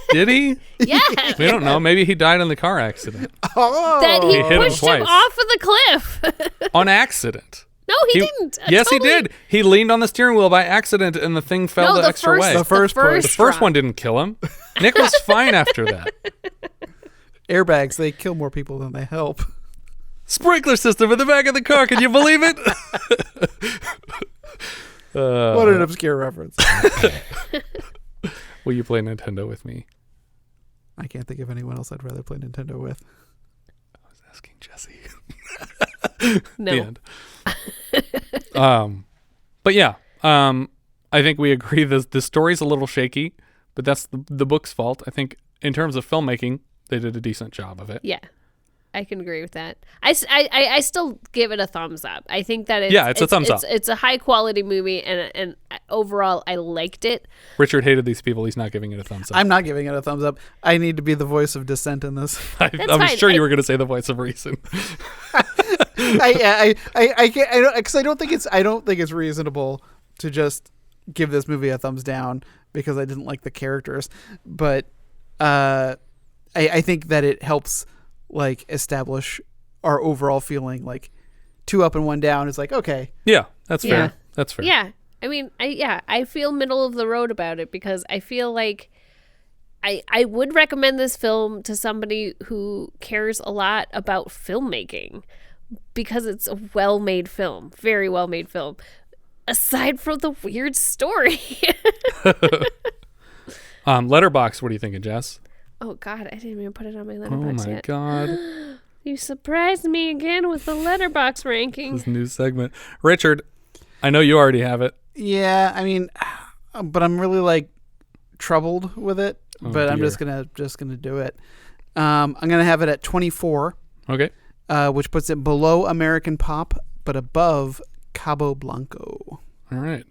Did he? Yeah. We don't know. Maybe he died in the car accident. Oh. That he hit pushed him off of the cliff. On accident. No, he didn't. Yes, he did. He leaned on the steering wheel by accident and the thing fell the extra way. The first one didn't kill him. Nick was fine after that. Airbags, they kill more people than they help. Sprinkler system in the back of the car. Can you believe it? What an obscure reference. Will you play Nintendo with me? I can't think of anyone else I'd rather play Nintendo with. I was asking Jesse. No. The end. But yeah, I think we agree the story's a little shaky, but that's the book's fault. I think in terms of filmmaking, they did a decent job of it. Yeah. I can agree with that. I still give it a thumbs up. I think that it's a thumbs up. It's a high quality movie, and overall I liked it. Richard hated these people. He's not giving it a thumbs up. I'm not giving it a thumbs up. I need to be the voice of dissent in this. I'm sure you were going to say the voice of reason. I can't, because I don't think it's reasonable to just give this movie a thumbs down because I didn't like the characters, but I think that it helps like establish our overall feeling like 2 up and 1 down is like, okay. Yeah, that's fair. That's fair. Yeah. I mean, I feel middle of the road about it because I feel like I would recommend this film to somebody who cares a lot about filmmaking because it's a well-made film, very well-made film, aside from the weird story. Letterboxd, what are you thinking, Jess? Oh, God, I didn't even put it on my Letterboxd yet. Oh, my God. You surprised me again with the Letterboxd ranking. This new segment. Richard, I know you already have it. Yeah, I mean, but I'm really like troubled with it. But I'm just gonna do it. I'm gonna have it at 24. Okay. Which puts it below American Pop, but above Cabo Blanco. All right.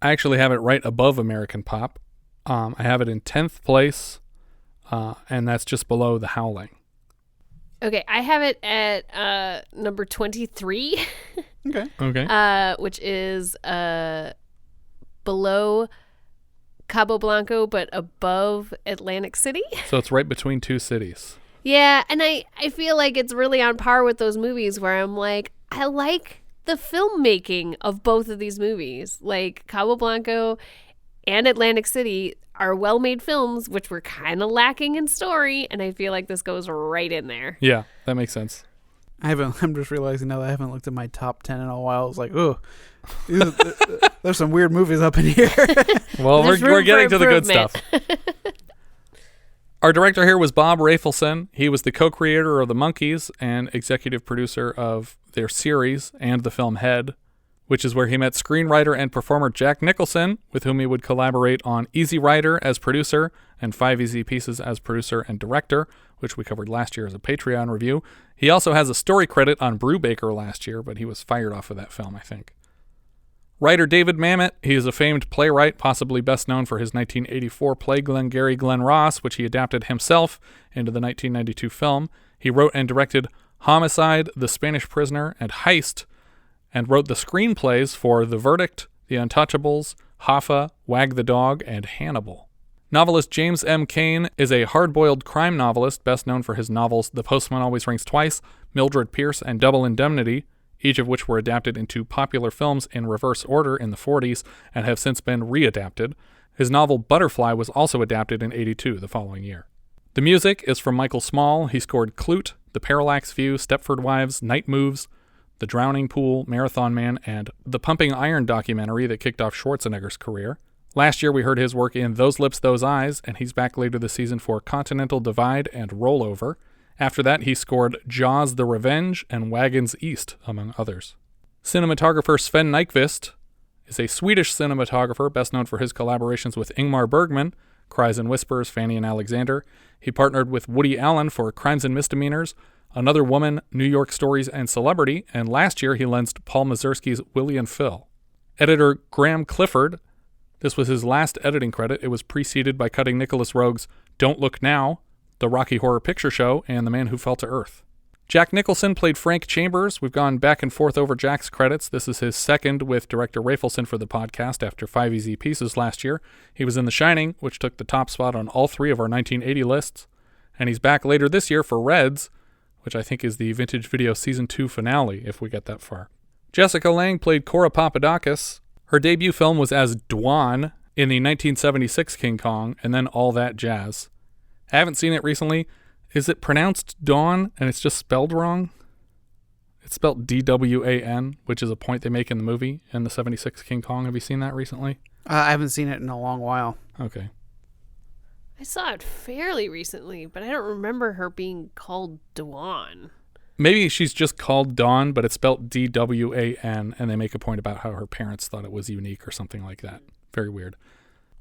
I actually have it right above American Pop. I have it in 10th place, and that's just below The Howling. Okay, I have it at number 23. Okay. Which is below Cabo Blanco, but above Atlantic City. So it's right between 2 cities. Yeah, and I feel like it's really on par with those movies where I'm like, I like the filmmaking of both of these movies. Like Cabo Blanco and Atlantic City are well-made films, which were kind of lacking in story, and I feel like this goes right in there. Yeah, that makes sense. I'm just realizing now that I haven't looked at my top 10 in a while. I was like, oh, there's some weird movies up in here. Well, we're getting to the good stuff. Our director here was Bob Rafelson. He was the co-creator of The Monkees and executive producer of their series and the film Head, which is where he met screenwriter and performer Jack Nicholson, with whom he would collaborate on Easy Rider as producer and 5 Easy Pieces as producer and director, which we covered last year as a Patreon review. He also has a story credit on Brubaker last year, but he was fired off of that film, I think. Writer David Mamet, he is a famed playwright, possibly best known for his 1984 play Glengarry Glen Ross, which he adapted himself into the 1992 film. He wrote and directed Homicide, The Spanish Prisoner, and Heist, and wrote the screenplays for The Verdict, The Untouchables, Hoffa, Wag the Dog, and Hannibal. Novelist James M. Cain is a hard-boiled crime novelist best known for his novels The Postman Always Rings Twice, Mildred Pierce, and Double Indemnity, each of which were adapted into popular films in reverse order in the 40s and have since been readapted. His novel Butterfly was also adapted in '82, the following year. The music is from Michael Small. He scored Klute, The Parallax View, Stepford Wives, Night Moves, The Drowning Pool, Marathon Man, and the Pumping Iron documentary that kicked off Schwarzenegger's career. Last year we heard his work in Those Lips, Those Eyes, and he's back later this season for Continental Divide and Rollover. After that, he scored Jaws the Revenge and Wagons East, among others. Cinematographer Sven Nykvist is a Swedish cinematographer best known for his collaborations with Ingmar Bergman, Cries and Whispers, Fanny and Alexander. He partnered with Woody Allen for Crimes and Misdemeanors, Another Woman, New York Stories, and Celebrity, and last year he lensed Paul Mazursky's Willie and Phil. Editor Graham Clifford, this was his last editing credit. It was preceded by cutting Nicholas Roeg's Don't Look Now, The Rocky Horror Picture Show, and The Man Who Fell to Earth. Jack Nicholson played Frank Chambers. We've gone back and forth over Jack's credits. This is his second with director Rafelson for the podcast after 5 Easy Pieces last year. He was in The Shining, which took the top spot on all 3 of our 1980 lists. And he's back later this year for Reds, which I think is the Vintage Video Season 2 finale, if we get that far. Jessica Lange played Cora Papadakis. Her debut film was as Dwan in the 1976 King Kong, and then All That Jazz. I haven't seen it recently. Is it pronounced Dawn and it's just spelled wrong? It's spelled D-W-A-N, which is a point they make in the movie in the 76 King Kong. Have you seen that recently? I haven't seen it in a long while. Okay. I saw it fairly recently, but I don't remember her being called Dawn. Maybe she's just called Dawn, but it's spelled D-W-A-N, and they make a point about how her parents thought it was unique or something like that. Very weird.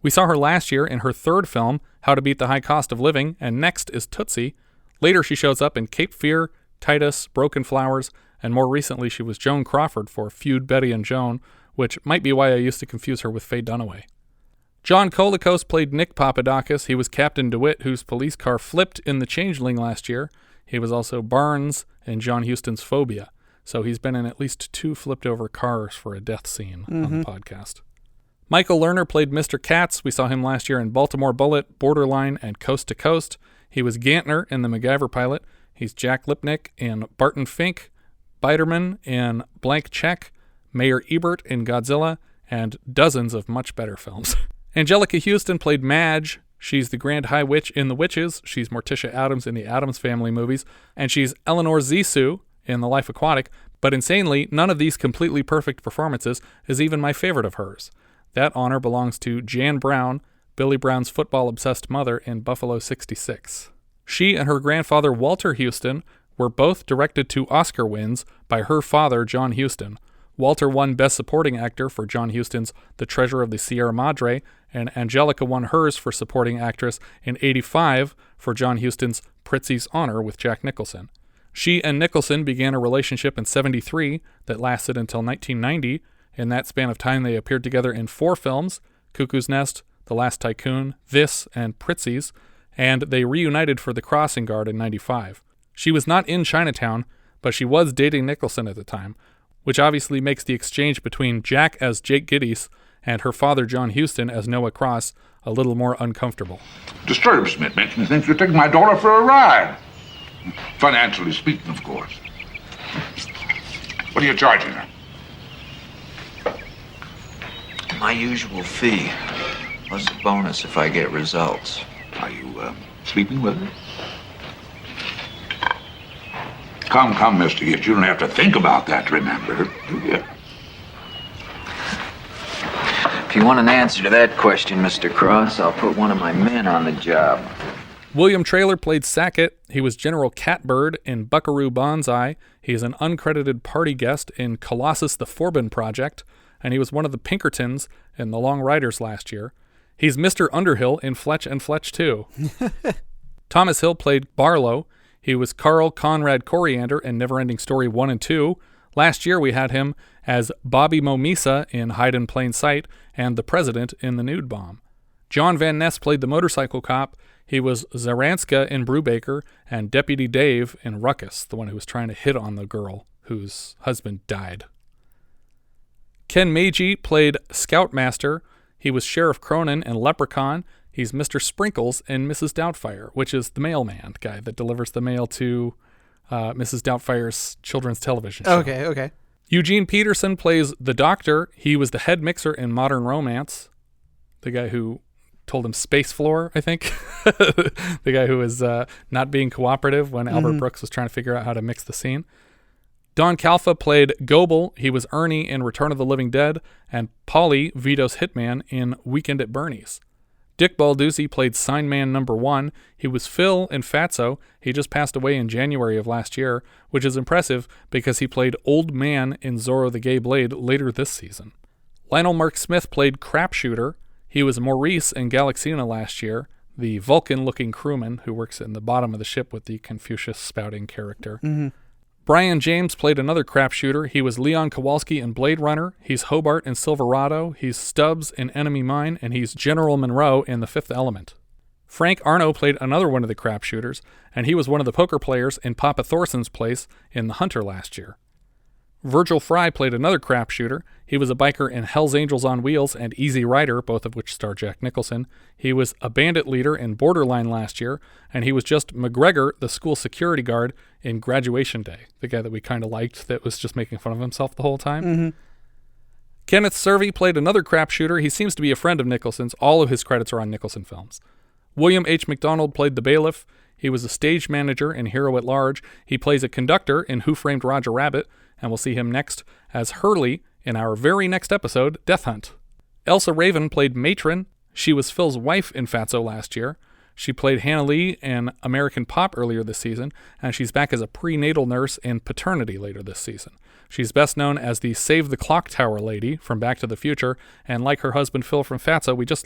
We saw her last year in her 3rd film, How to Beat the High Cost of Living, and next is Tootsie. Later she shows up in Cape Fear, Titus, Broken Flowers, and more recently she was Joan Crawford for Feud, Betty and Joan, which might be why I used to confuse her with Faye Dunaway. John Colicos played Nick Papadakis. He was Captain DeWitt, whose police car flipped in The Changeling last year. He was also Barnes in John Huston's Phobia, so he's been in at least 2 flipped-over cars for a death scene on the podcast. Michael Lerner played Mr. Katz. We saw him last year in Baltimore Bullet, Borderline, and Coast to Coast. He was Gantner in The MacGyver Pilot. He's Jack Lipnick in Barton Fink, Biderman in Blank Check, Mayor Ebert in Godzilla, and dozens of much better films. Angelica Houston played Madge. She's the Grand High Witch in The Witches. She's Morticia Addams in the Addams Family movies. And she's Eleanor Zissou in The Life Aquatic. But insanely, none of these completely perfect performances is even my favorite of hers. That honor belongs to Jan Brown, Billy Brown's football-obsessed mother in Buffalo 66. She and her grandfather Walter Houston were both directed to Oscar wins by her father, John Huston. Walter won Best Supporting Actor for John Huston's The Treasure of the Sierra Madre, and Angelica won hers for Supporting Actress in '85 for John Huston's Prizzi's Honor with Jack Nicholson. She and Nicholson began a relationship in '73 that lasted until 1990. In that span of time, they appeared together in 4 films, Cuckoo's Nest, The Last Tycoon, This, and Prizzi's, and they reunited for The Crossing Guard in '95. She was not in Chinatown, but she was dating Nicholson at the time, which obviously makes the exchange between Jack as Jake Gittes and her father John Huston as Noah Cross a little more uncomfortable. Disturbs me. It makes me think you're taking my daughter for a ride. Financially speaking, of course. What are you charging her? My usual fee, plus a bonus if I get results. Are you sleeping with her? Come, Mr. Hitch. You don't have to think about that, remember, do you? If you want an answer to that question, Mr. Cross, I'll put one of my men on the job. William Traylor played Sackett. He was General Catbird in Buckaroo Banzai. He is an uncredited party guest in Colossus the Forbin Project, and he was one of the Pinkertons in The Long Riders last year. He's Mr. Underhill in Fletch and Fletch 2. Thomas Hill played Barlow. He was Carl Conrad Coriander in Neverending Story 1 and 2. Last year we had him as Bobby Momisa in Hide in Plain Sight and the President in The Nude Bomb. John Van Ness played the motorcycle cop. He was Zaranska in Brubaker and Deputy Dave in Ruckus, the one who was trying to hit on the girl whose husband died. Ken Meiji played Scoutmaster. He was Sheriff Cronin in Leprechaun. He's Mr. Sprinkles in Mrs. Doubtfire, which is the mailman guy that delivers the mail to Mrs. Doubtfire's children's television show. Okay. Eugene Peterson plays the Doctor. He was the head mixer in Modern Romance. The guy who told him Space Floor, I think. The guy who was not being cooperative when Albert Brooks was trying to figure out how to mix the scene. Don Calfa played Goebel. He was Ernie in Return of the Living Dead, and Paulie, Vito's hitman, in Weekend at Bernie's. Dick Balduzzi played Signman Number 1. He was Phil in Fatso. He just passed away in January of last year, which is impressive because he played Old Man in Zorro the Gay Blade later this season. Lionel Mark Smith played Crapshooter. He was Maurice in Galaxina last year, the Vulcan-looking crewman who works in the bottom of the ship with the Confucius-spouting character. Brian James played another crapshooter. He was Leon Kowalski in Blade Runner. He's Hobart in Silverado. He's Stubbs in Enemy Mine, and he's General Monroe in The Fifth Element. Frank Arno played another one of the crapshooters, and he was one of the poker players in Papa Thorson's place in The Hunter last year. Virgil Fry played another crapshooter. He was a biker in Hell's Angels on Wheels and Easy Rider, both of which star Jack Nicholson. He was a bandit leader in Borderline last year, and he was just McGregor, the school security guard, in Graduation Day, the guy that we kind of liked that was just making fun of himself the whole time. Kenneth Cervi played another crapshooter. He seems to be a friend of Nicholson's. All of his credits are on Nicholson films. William H. McDonald played the bailiff. He was a stage manager in Hero at Large. He plays a conductor in Who Framed Roger Rabbit, and we'll see him next as Hurley in our very next episode, Death Hunt. Elsa Raven played Matron. She was Phil's wife in Fatso last year. She played Hannah Lee in American Pop earlier this season, and she's back as a prenatal nurse in Paternity later this season. She's best known as the Save the Clock Tower lady from Back to the Future, and like her husband Phil from Fatso, we just